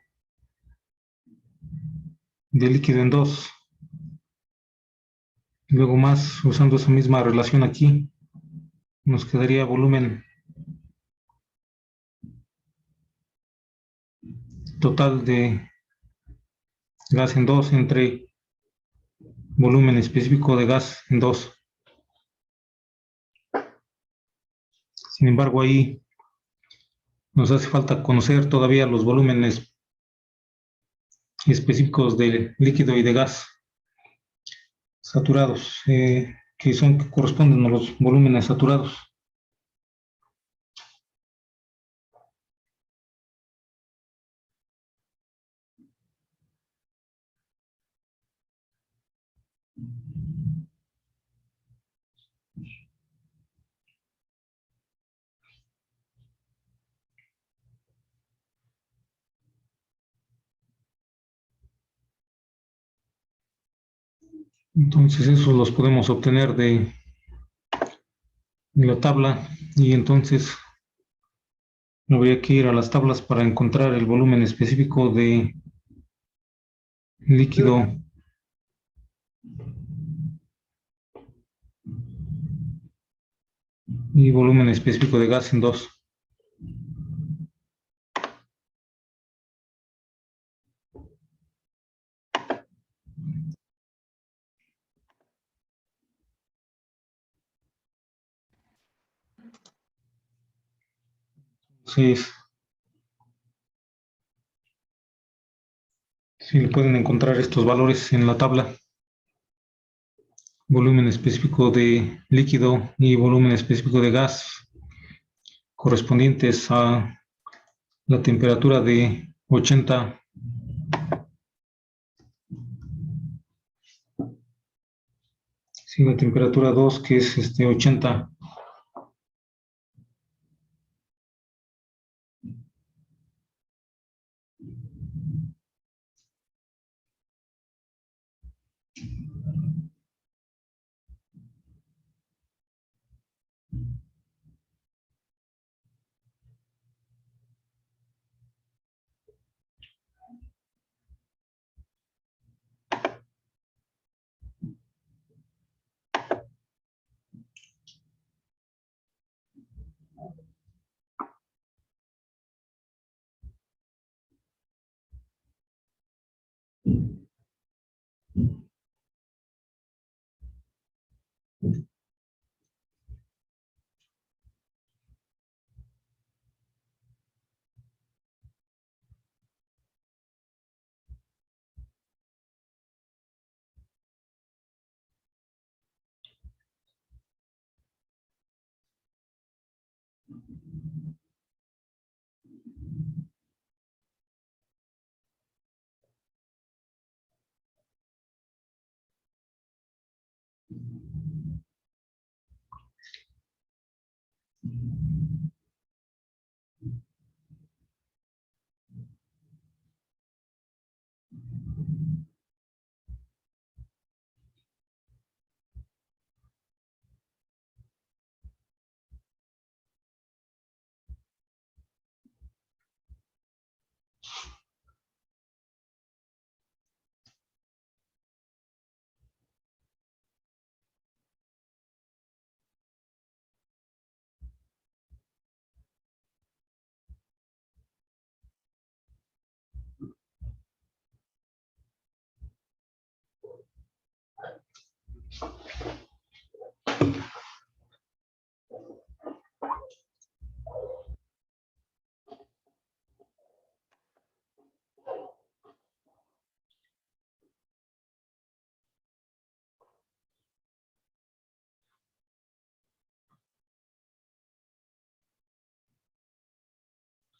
de líquido en 2. Luego más, usando esa misma relación aquí, nos quedaría volumen total de gas en 2 entre volumen específico de gas en 2. Sin embargo, ahí nos hace falta conocer todavía los volúmenes específicos de líquido y de gas saturados, que corresponden a los volúmenes saturados. Entonces, esos los podemos obtener de la tabla, y entonces habría que ir a las tablas para encontrar el volumen específico de líquido y volumen específico de gas en 2. Entonces, si le pueden encontrar estos valores en la tabla, volumen específico de líquido y volumen específico de gas correspondientes a la temperatura de 80, sí, la temperatura 2, que es 80.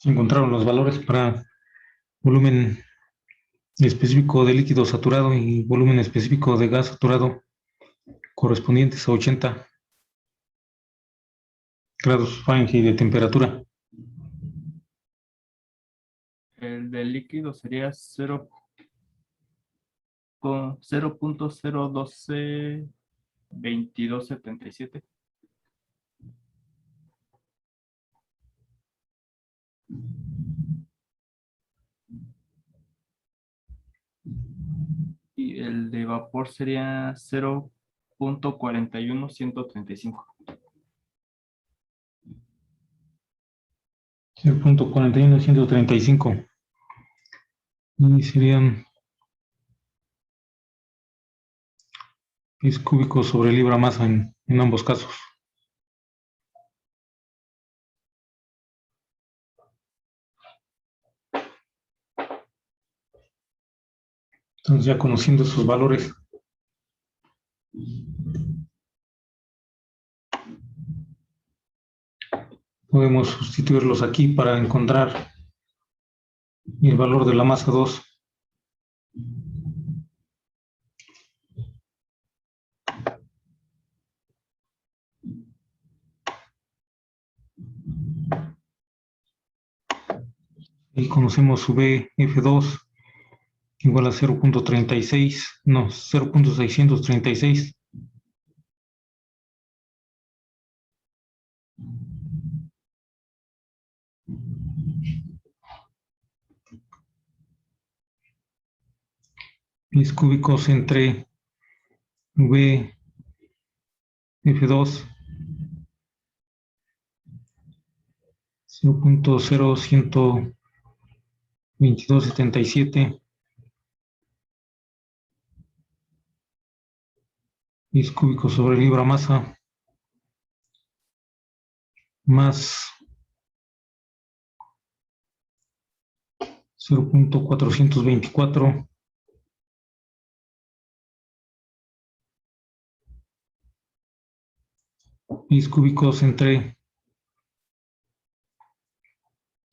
Se encontraron los valores para volumen específico de líquido saturado y volumen específico de gas saturado correspondientes a 80 grados Fahrenheit de temperatura. El del líquido sería 0.0122277. Y el de vapor sería 0.41135. 0.41135 y serían pies cúbicos sobre libra masa en ambos casos. Entonces, ya conociendo esos valores, podemos sustituirlos aquí para encontrar el valor de la masa 2. Y conocemos su BF2 igual a 0.36, no, 0.636. Pies cúbicos entre VF2 0.012277 pies cúbicos sobre libra masa más 0.424 pies cúbicos entre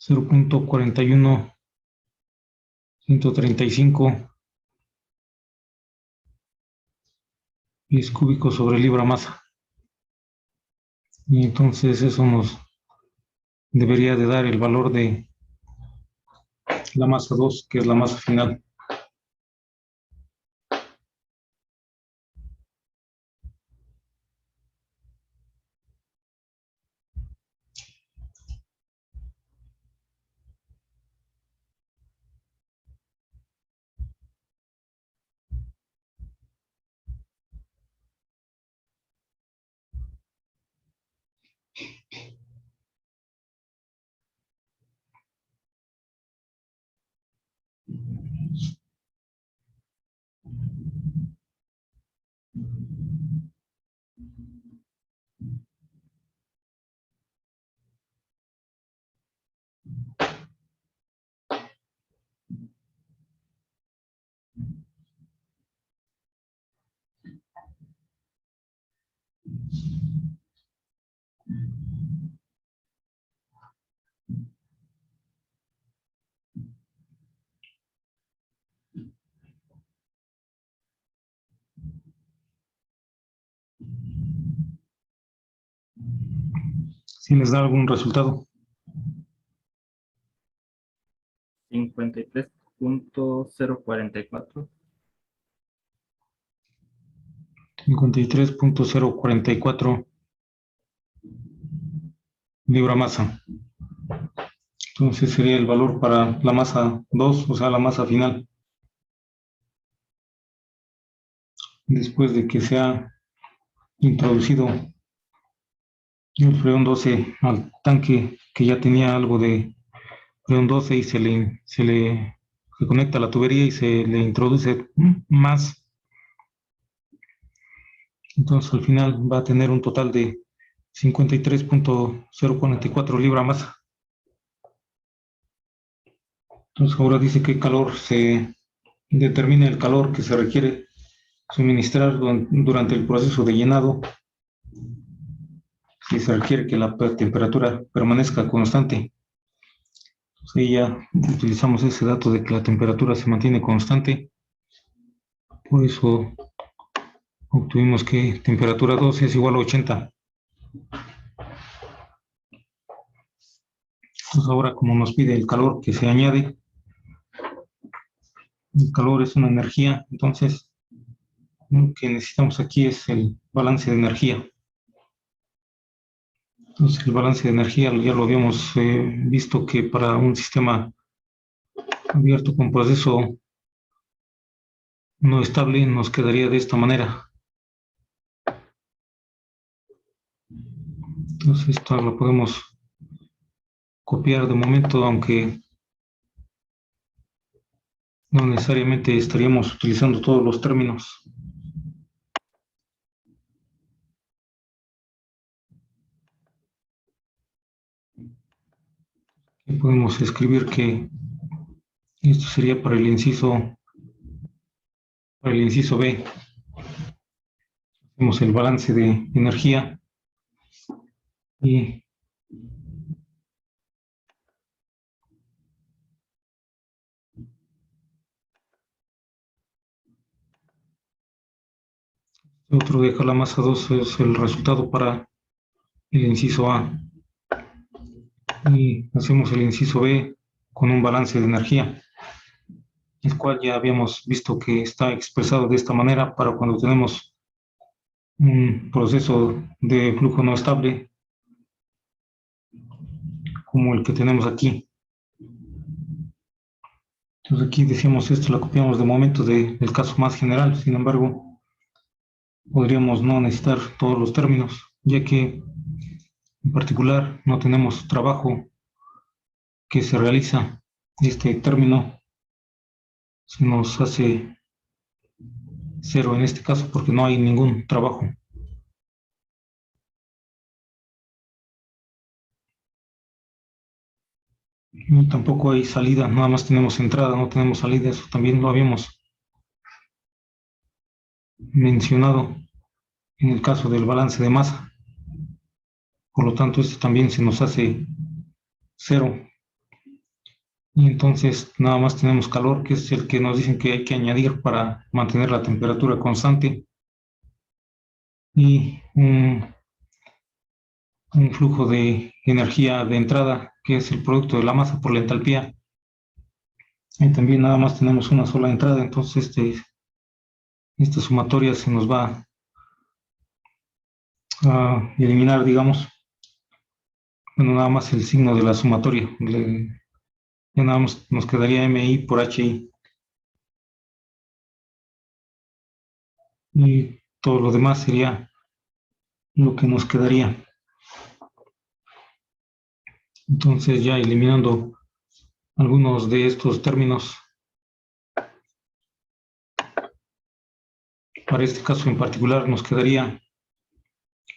0.41135 pies cúbicos sobre libra masa. Y entonces eso nos debería de dar el valor de la masa 2, que es la masa final. Si les da algún resultado. 53.044. 53.044 libra masa. Entonces sería el valor para la masa 2, o sea, la masa final. Después de que se ha introducido el freón 12 al tanque que ya tenía algo de freón 12 y se conecta a la tubería y se le introduce más. Entonces al final va a tener un total de 53.044 libra masa. Entonces ahora dice qué calor se determina el calor que se requiere suministrar durante el proceso de llenado. Si se requiere que la temperatura permanezca constante Sí, ya utilizamos ese dato de que la temperatura se mantiene constante. Por eso obtuvimos que temperatura 2 es igual a 80. Entonces ahora como nos pide el calor que se añade, el calor es una energía, entonces lo que necesitamos aquí es el balance de energía. Entonces el balance de energía ya lo habíamos visto que para un sistema abierto con proceso no estable nos quedaría de esta manera. Entonces esto lo podemos copiar de momento, aunque no necesariamente estaríamos utilizando todos los términos. Y podemos escribir que esto sería para el inciso B. Hacemos el balance de energía y otro deja la masa 2 es el resultado para el inciso A. Y hacemos el inciso B con un balance de energía, el cual ya habíamos visto que está expresado de esta manera para cuando tenemos un proceso de flujo no estable como el que tenemos aquí. Entonces aquí decimos esto, la copiamos de momento del caso más general, sin embargo, podríamos no necesitar todos los términos, ya que en particular no tenemos trabajo que se realiza. Este término se nos hace cero en este caso porque no hay ningún trabajo. Y tampoco hay salida, nada más tenemos entrada, no tenemos salida, eso también lo habíamos mencionado en el caso del balance de masa. Por lo tanto, esto también se nos hace cero. Y entonces nada más tenemos calor, que es el que nos dicen que hay que añadir para mantener la temperatura constante. Y un flujo de energía de entrada, que es el producto de la masa por la entalpía. Y también nada más tenemos una sola entrada, entonces esta sumatoria se nos va a eliminar, digamos, bueno, nada más el signo de la sumatoria. Ya nada más nos quedaría MI por HI. Y todo lo demás sería lo que nos quedaría. Entonces ya eliminando algunos de estos términos, para este caso en particular nos quedaría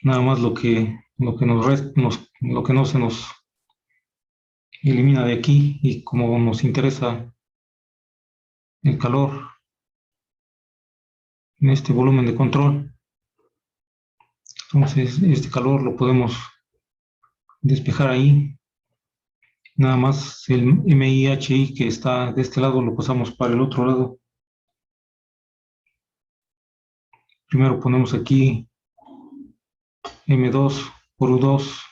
nada más lo que no se nos elimina de aquí, y como nos interesa el calor en este volumen de control, entonces este calor lo podemos despejar ahí. Nada más el MIHI que está de este lado lo pasamos para el otro lado. Primero ponemos aquí M2 por U2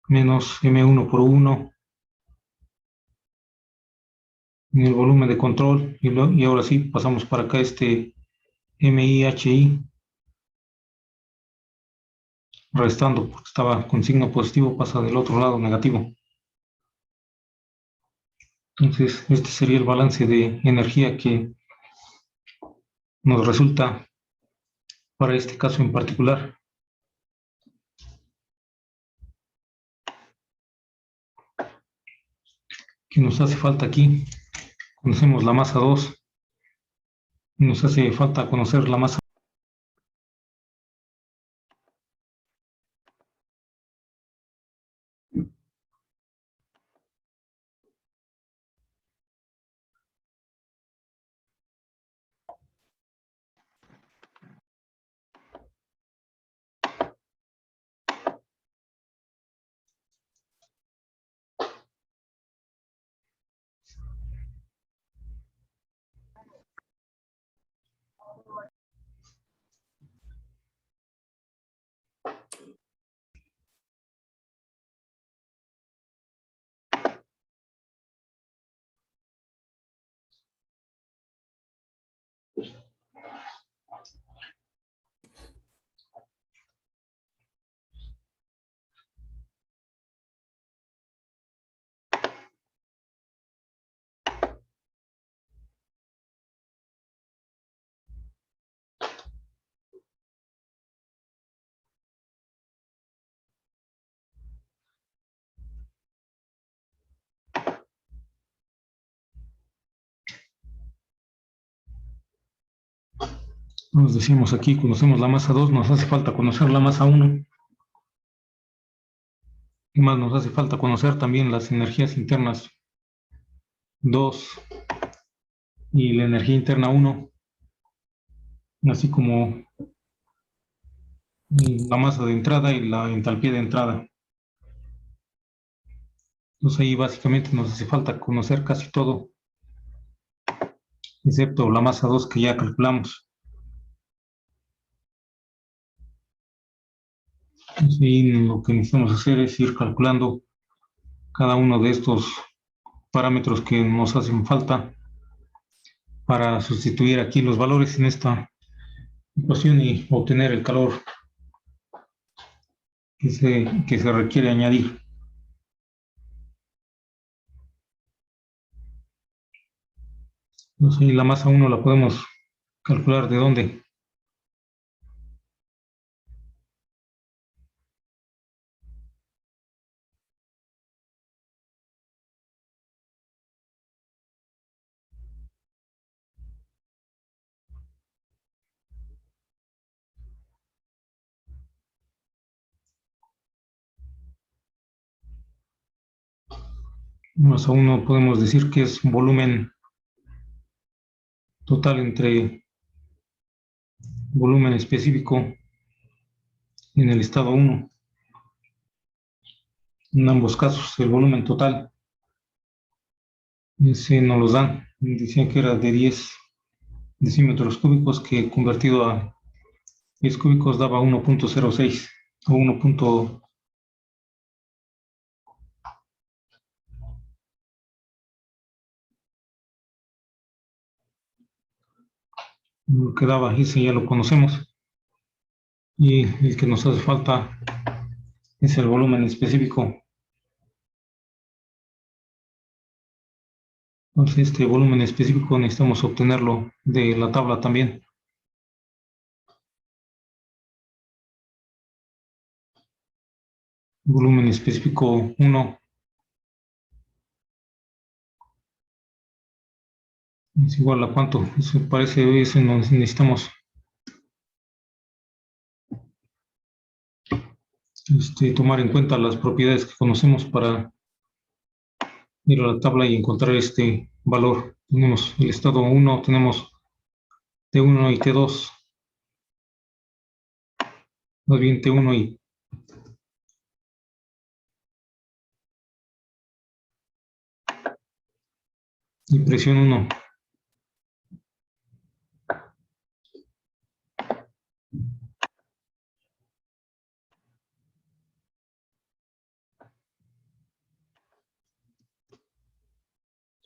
menos M1 por U1 en el volumen de control, y ahora sí pasamos para acá este MIHI restando, porque estaba con signo positivo, pasa del otro lado negativo. Entonces este sería el balance de energía que nos resulta para este caso en particular. Que nos hace falta aquí, conocemos la masa 2, nos hace falta conocer la masa Nos decimos aquí, conocemos la masa 2, nos hace falta conocer la masa 1. Y más nos hace falta conocer también las energías internas 2 y la energía interna 1, así como la masa de entrada y la entalpía de entrada. Entonces ahí básicamente nos hace falta conocer casi todo, excepto la masa 2 que ya calculamos. Entonces ahí lo que necesitamos hacer es ir calculando cada uno de estos parámetros que nos hacen falta para sustituir aquí los valores en esta ecuación y obtener el calor que se requiere añadir. Entonces ahí la masa 1 la podemos calcular de dónde. Masa 1 podemos decir que es volumen total entre volumen específico en el estado 1. En ambos casos, el volumen total, ese nos los dan. Decían que era de 10 decímetros cúbicos, que convertido a 10 cúbicos daba 1.06 o 1. Lo que daba, ese ya lo conocemos. Y el que nos hace falta es el volumen específico. Entonces, este volumen específico necesitamos obtenerlo de la tabla también. Volumen específico 1 es igual a cuánto. Eso parece, ese nos necesitamos tomar en cuenta las propiedades que conocemos para ir a la tabla y encontrar este valor. Tenemos el estado 1, tenemos T1 y T2, más bien T1 y presión 1.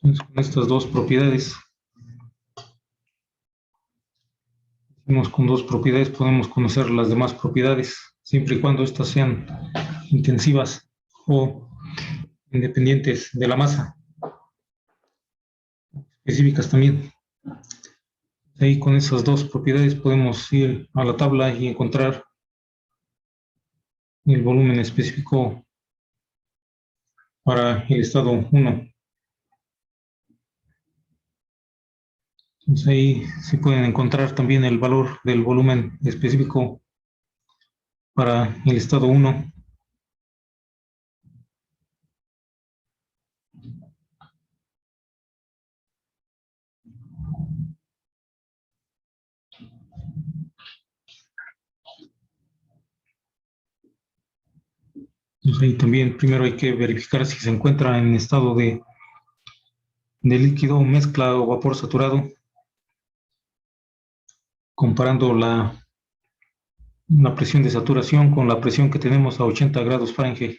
Entonces, con estas dos propiedades, con dos propiedades podemos conocer las demás propiedades, siempre y cuando estas sean intensivas o independientes de la masa, específicas también. Ahí con esas dos propiedades podemos ir a la tabla y encontrar el volumen específico para el estado 1. Entonces ahí se pueden encontrar también el valor del volumen específico para el estado 1. Entonces ahí también primero hay que verificar si se encuentra en estado de líquido, mezcla o vapor saturado, comparando la presión de saturación con la presión que tenemos a 80 grados Fahrenheit.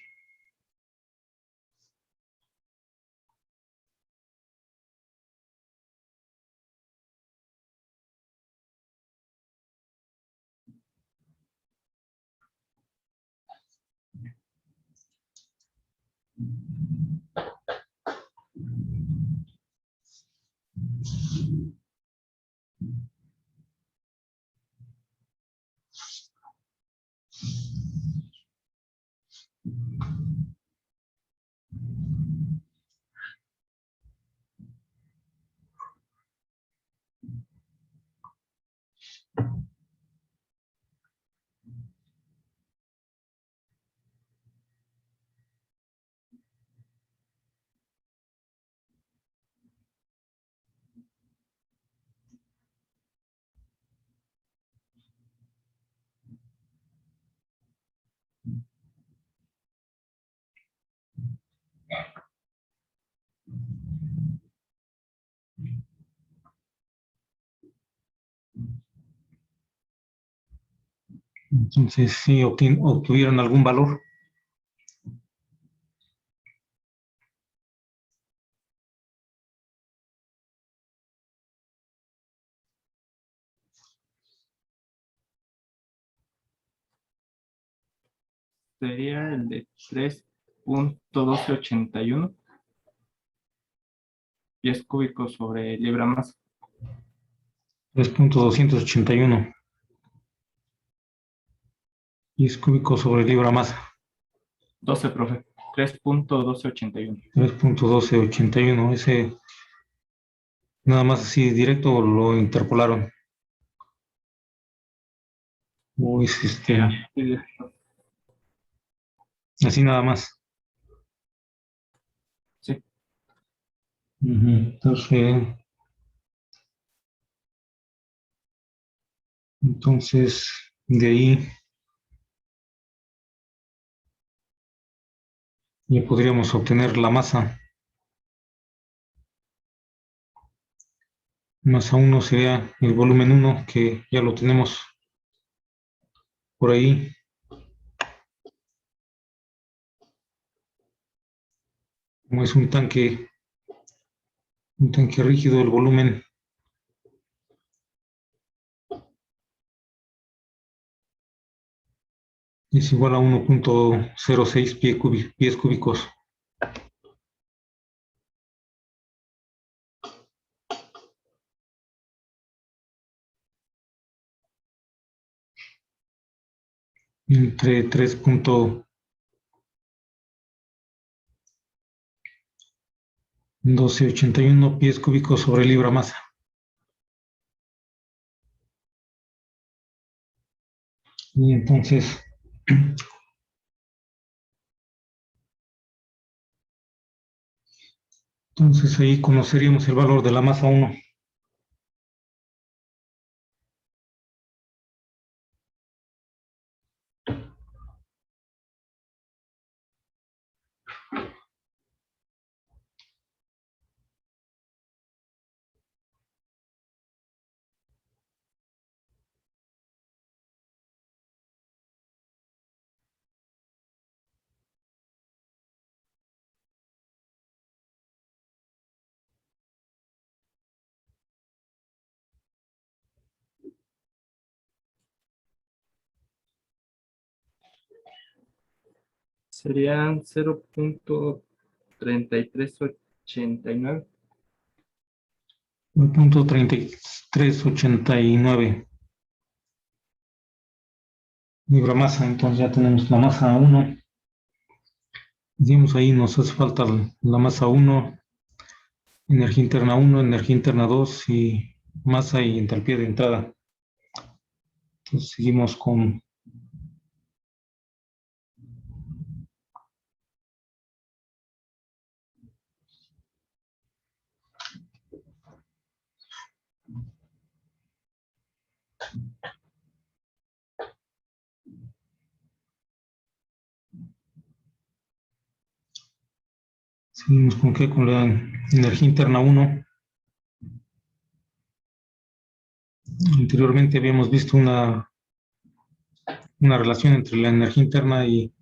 Entonces, si obtuvieran algún valor, Sería el de 3.1281 pies cúbicos sobre libra masa. 3.281 pies cúbicos sobre libra masa. 12, profe. 3.1281. 3.1281. Ese nada más así directo lo interpolaron. O es así nada más. Sí. Entonces, de ahí ya podríamos obtener la masa. Masa 1 sería el volumen 1, que ya lo tenemos por ahí. Como es un tanque rígido, el volumen es igual a 1.06 pies cúbicos. Entre 3.1281 pies cúbicos sobre libra masa. Y entonces, ahí conoceríamos el valor de la masa 1. Serían 0.3389. 1.3389 libra masa. Entonces ya tenemos la masa 1. Decimos ahí nos hace falta la masa 1, energía interna 1, energía interna 2 y masa y entalpía de entrada. Entonces seguimos con qué, con la energía interna 1. Anteriormente habíamos visto una relación entre la energía interna y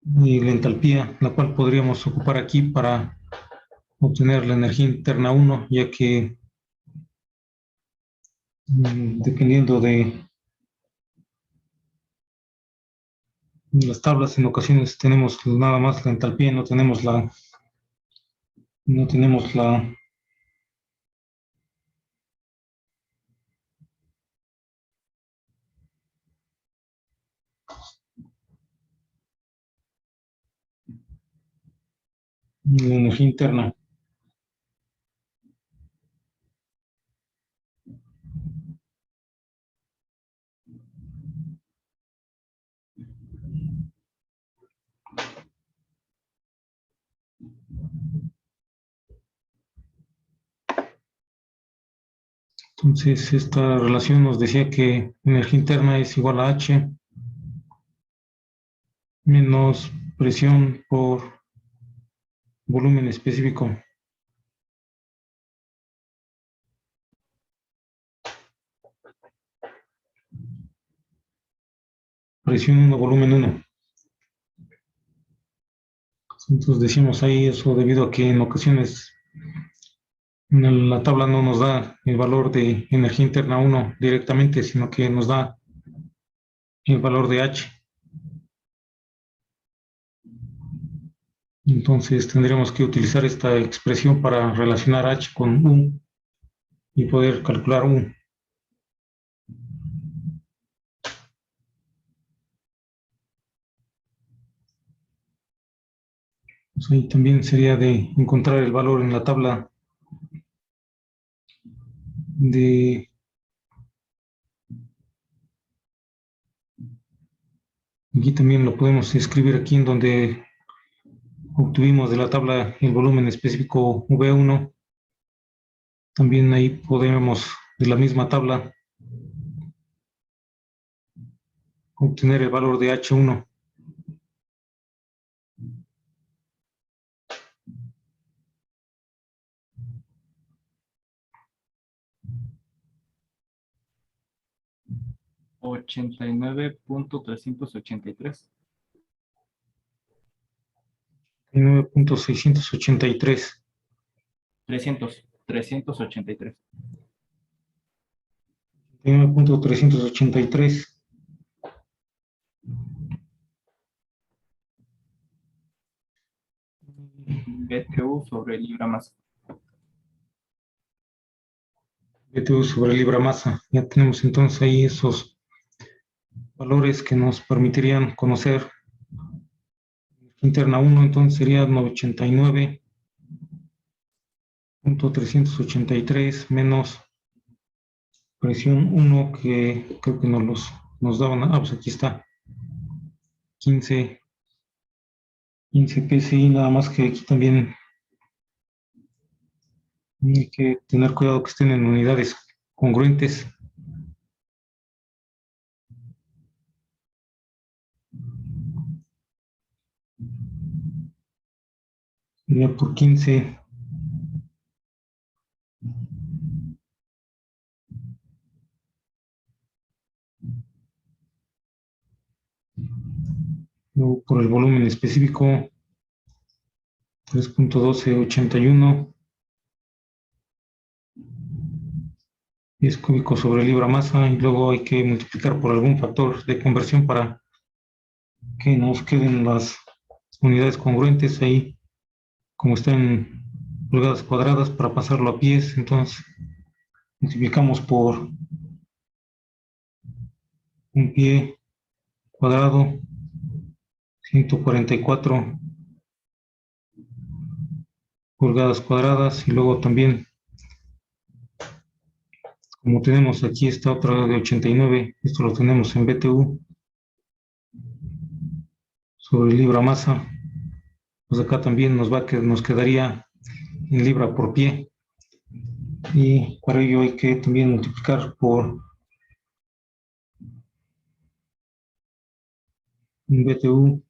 la entalpía, la cual podríamos ocupar aquí para obtener la energía interna 1, ya que dependiendo de las tablas, en ocasiones tenemos nada más la entalpía, no tenemos la energía interna. Entonces, esta relación nos decía que energía interna es igual a H menos presión por volumen específico. presión 1, volumen 1. Entonces decimos ahí eso debido a que en ocasiones la tabla no nos da el valor de energía interna 1 directamente, sino que nos da el valor de H. Entonces tendríamos que utilizar esta expresión para relacionar H con U y poder calcular U. Pues ahí también sería de encontrar el valor en la tabla de aquí también lo podemos escribir aquí en donde obtuvimos de la tabla el volumen específico V1. También ahí podemos de la misma tabla obtener el valor de H1. $89.383. 9.683. 383. 9.383. BTU sobre libra masa. BTU sobre libra masa. Ya tenemos entonces ahí esos valores que nos permitirían conocer interna 1, entonces sería 89.383 menos presión 1 que creo que nos daban, pues aquí está, 15 PSI, nada más que aquí también hay que tener cuidado que estén en unidades congruentes. Sería por 15. Luego por el volumen específico, 3.1281. 10 cúbicos sobre libra masa, y luego hay que multiplicar por algún factor de conversión para que nos queden las unidades congruentes ahí, como están en pulgadas cuadradas, para pasarlo a pies. Entonces multiplicamos por un pie cuadrado, 144 pulgadas cuadradas, y luego también, como tenemos aquí esta otra de 89, esto lo tenemos en BTU sobre libra masa, pues acá también nos quedaría en libra por pie, y para ello hay que también multiplicar por un BTU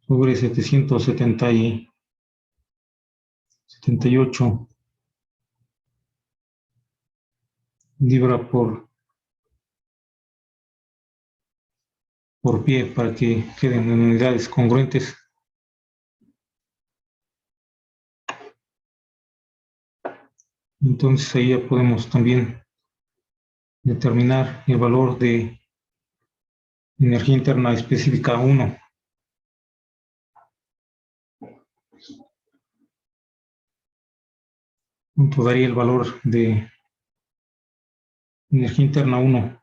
sobre 778 libra por pie, para que queden en unidades congruentes. Entonces ahí ya podemos también determinar el valor de energía interna específica 1. ¿Cuánto daría el valor de energía interna 1?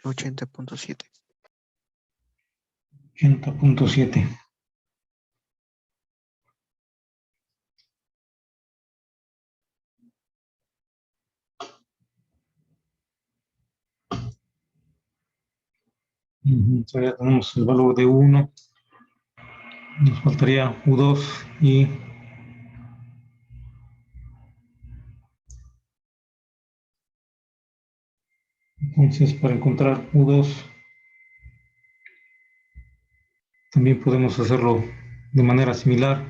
$80.7. 80.7. Todavía tenemos el valor de U1. Nos faltaría U2 y entonces para encontrar U2 también podemos hacerlo de manera similar.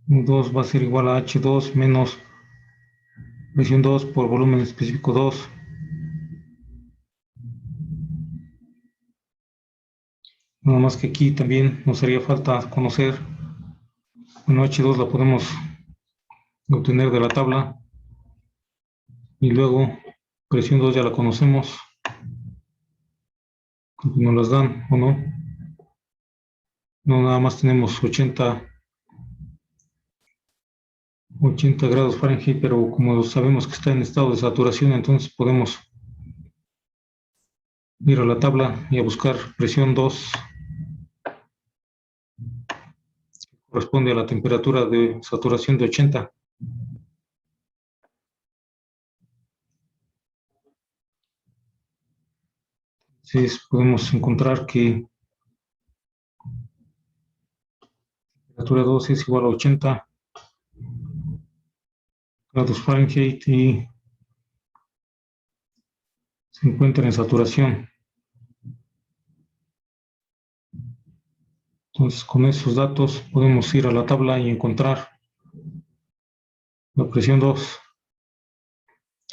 U2 va a ser igual a H2 menos presión 2 por volumen específico 2. Nada más que aquí también nos haría falta conocer, bueno, H2 la podemos obtener de la tabla y luego presión 2 ya la conocemos, nos las dan o no. No, nada más tenemos 80 grados Fahrenheit, pero como sabemos que está en estado de saturación, entonces podemos ir a la tabla y a buscar presión 2, corresponde a la temperatura de saturación de 80. Entonces podemos encontrar que temperatura 2 es igual a 80 grados Fahrenheit y se encuentra en saturación. Entonces con esos datos podemos ir a la tabla y encontrar la presión 2,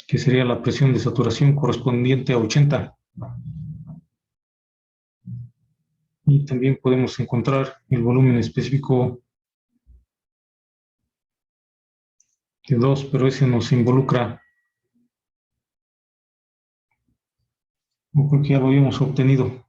que sería la presión de saturación correspondiente a 80. Y también podemos encontrar el volumen específico de 2, pero ese nos involucra, no creo que ya lo habíamos obtenido.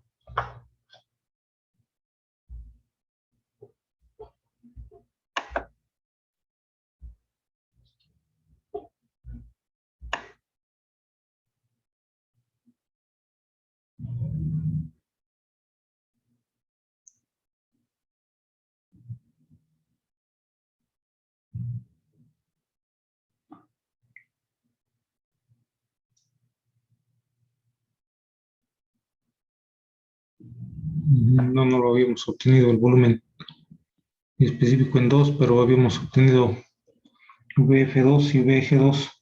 No, no lo habíamos obtenido el volumen específico en 2, pero habíamos obtenido VF2 y VG2.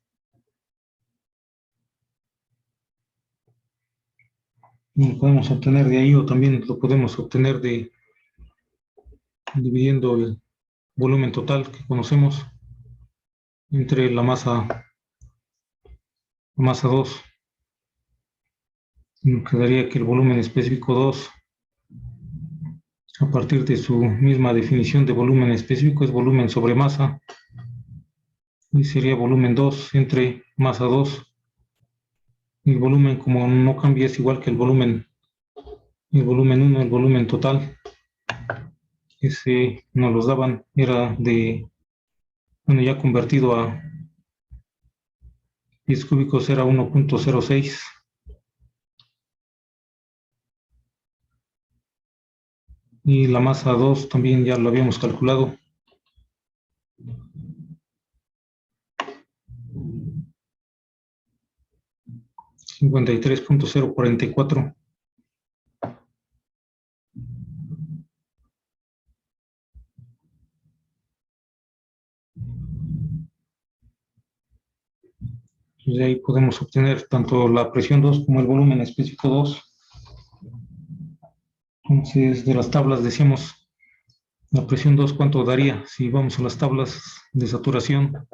Lo podemos obtener de ahí o también lo podemos obtener dividiendo el volumen total que conocemos entre la masa 2. Nos quedaría que el volumen específico 2, a partir de su misma definición de volumen específico, es volumen sobre masa, y sería volumen 2 entre masa 2. El volumen, como no cambia, es igual que el volumen 1, el volumen total. Ese nos los daban, era de, bueno, ya convertido a pies cúbicos era 1.06. Y la masa 2 también ya lo habíamos calculado. $53.044. Y de ahí podemos obtener tanto la presión 2 como el volumen específico 2. Entonces, de las tablas decíamos la presión 2, ¿cuánto daría? Si vamos a las tablas de saturación,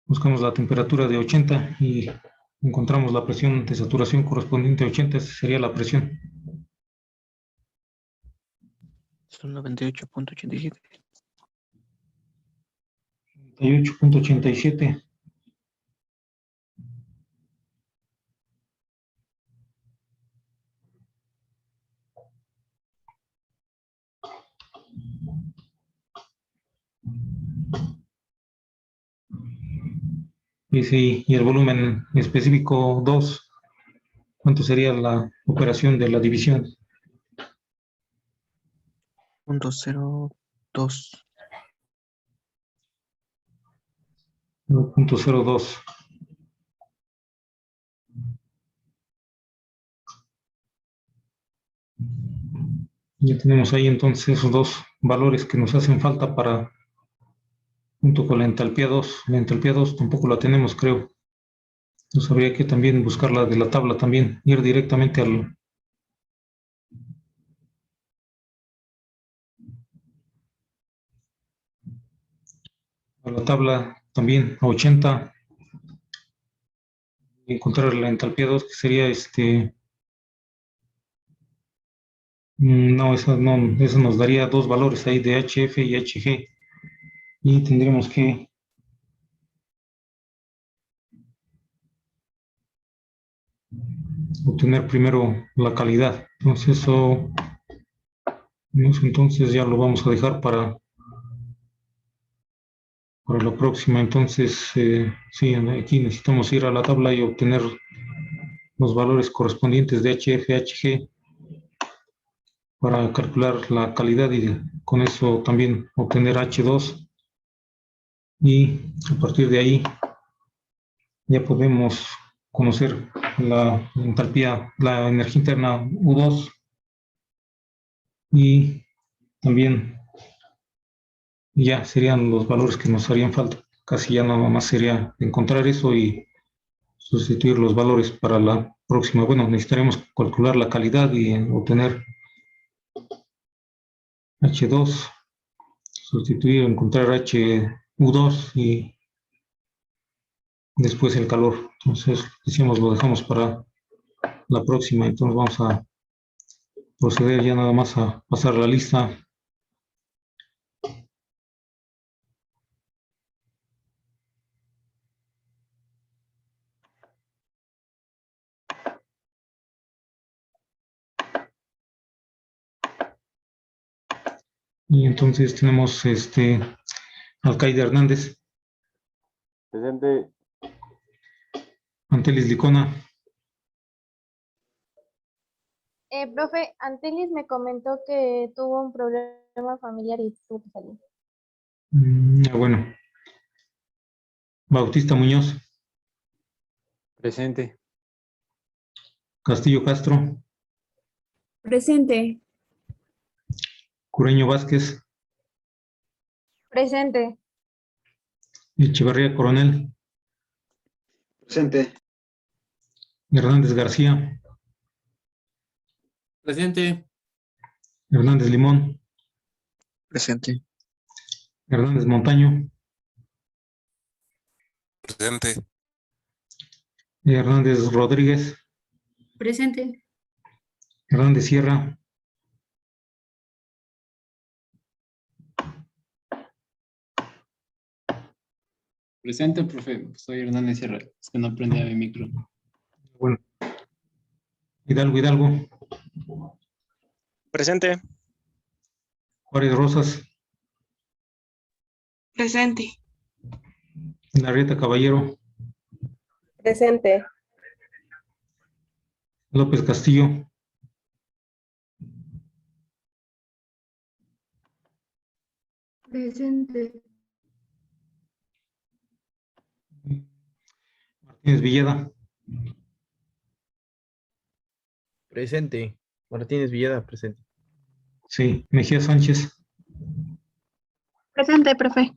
buscamos la temperatura de 80 y encontramos la presión de saturación correspondiente a 80, esa sería la presión. Son 98.87. 98.87. Y sí, y el volumen específico 2, ¿cuánto sería la operación de la división? 0.02. 1.02. Ya tenemos ahí entonces esos dos valores que nos hacen falta para, junto con la entalpía 2. La entalpía 2 tampoco la tenemos, creo. Entonces habría que también buscarla de la tabla también, ir directamente a la tabla también, a 80, y encontrar la entalpía 2, que sería no, esa nos daría dos valores ahí de HF y HG, y tendríamos que obtener primero la calidad. Entonces entonces ya lo vamos a dejar para la próxima. Entonces, sí, aquí necesitamos ir a la tabla y obtener los valores correspondientes de HF, HG para calcular la calidad y con eso también obtener H2, y a partir de ahí ya podemos conocer la entalpía, la energía interna U2, y también ya serían los valores que nos harían falta. Casi ya nada más sería encontrar eso y sustituir los valores para la próxima. Bueno, necesitaremos calcular la calidad y obtener H2, sustituir, encontrar HU2 y después el calor. Entonces, decíamos, lo dejamos para la próxima. Entonces vamos a proceder ya nada más a pasar la lista. Y entonces tenemos Alcaide Hernández, Presente. Antelis Licona, Profe, Antelis me comentó que tuvo un problema familiar y tuvo que salir. bueno, Bautista Muñoz, Presente. Castillo Castro, Presente. Cureño Vázquez, Presente. Echeverría Coronel, Presente. Hernández García, Presente. Hernández Limón, Presente. Hernández Montaño, Presente. Hernández Rodríguez, Presente. Hernández Sierra, Presente, profe. Soy Hernández Sierra. Es que no prendía mi micro. bueno, Hidalgo, Presente. Juárez Rosas, Presente. Larrieta Caballero, Presente. López Castillo, Presente. Martínez Villeda, Presente. Martínez Villeda, presente. sí, Mejía Sánchez, Presente, profe.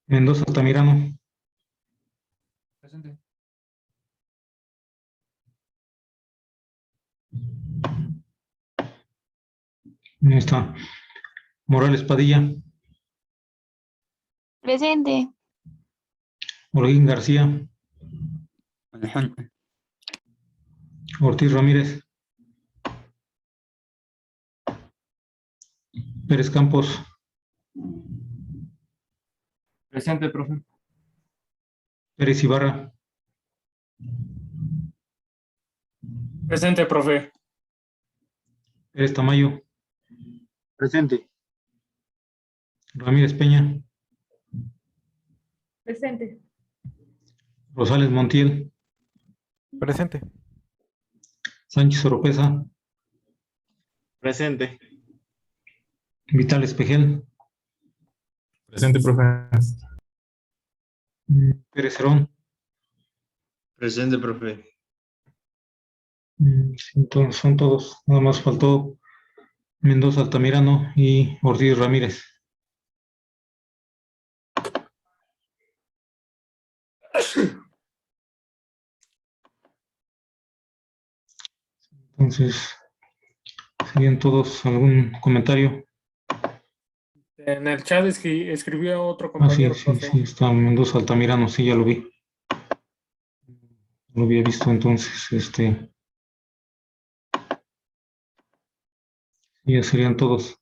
Mendoza Altamirano, Presente. ahí está, Morales Padilla, Presente. Holguín García, Ortiz Ramírez, Pérez Campos, Presente, profe. Pérez Ibarra, Presente, profe. Pérez Tamayo, Presente. Ramírez Peña, Presente. Rosales Montiel, Presente. Sánchez Oropesa, Presente. Vital Espejel, Presente, profe. Pérez Herón. Presente, profe. Entonces son todos. Nada más faltó Mendoza Altamirano y Ortiz Ramírez. Entonces, ¿serían todos algún comentario? En el chat escribió otro Ah, sí, compañero, sí, profe. sí, está Mendoza Altamirano, sí, ya lo vi. Lo había visto entonces, ya serían todos.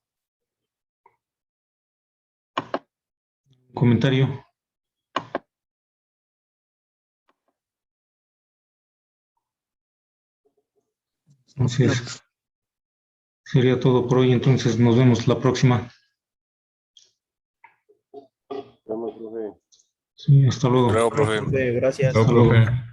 Comentario. Entonces, sería todo por hoy, entonces nos vemos la próxima. Vamos, profe. Sí, hasta luego. Profe, gracias. Hasta luego. profe.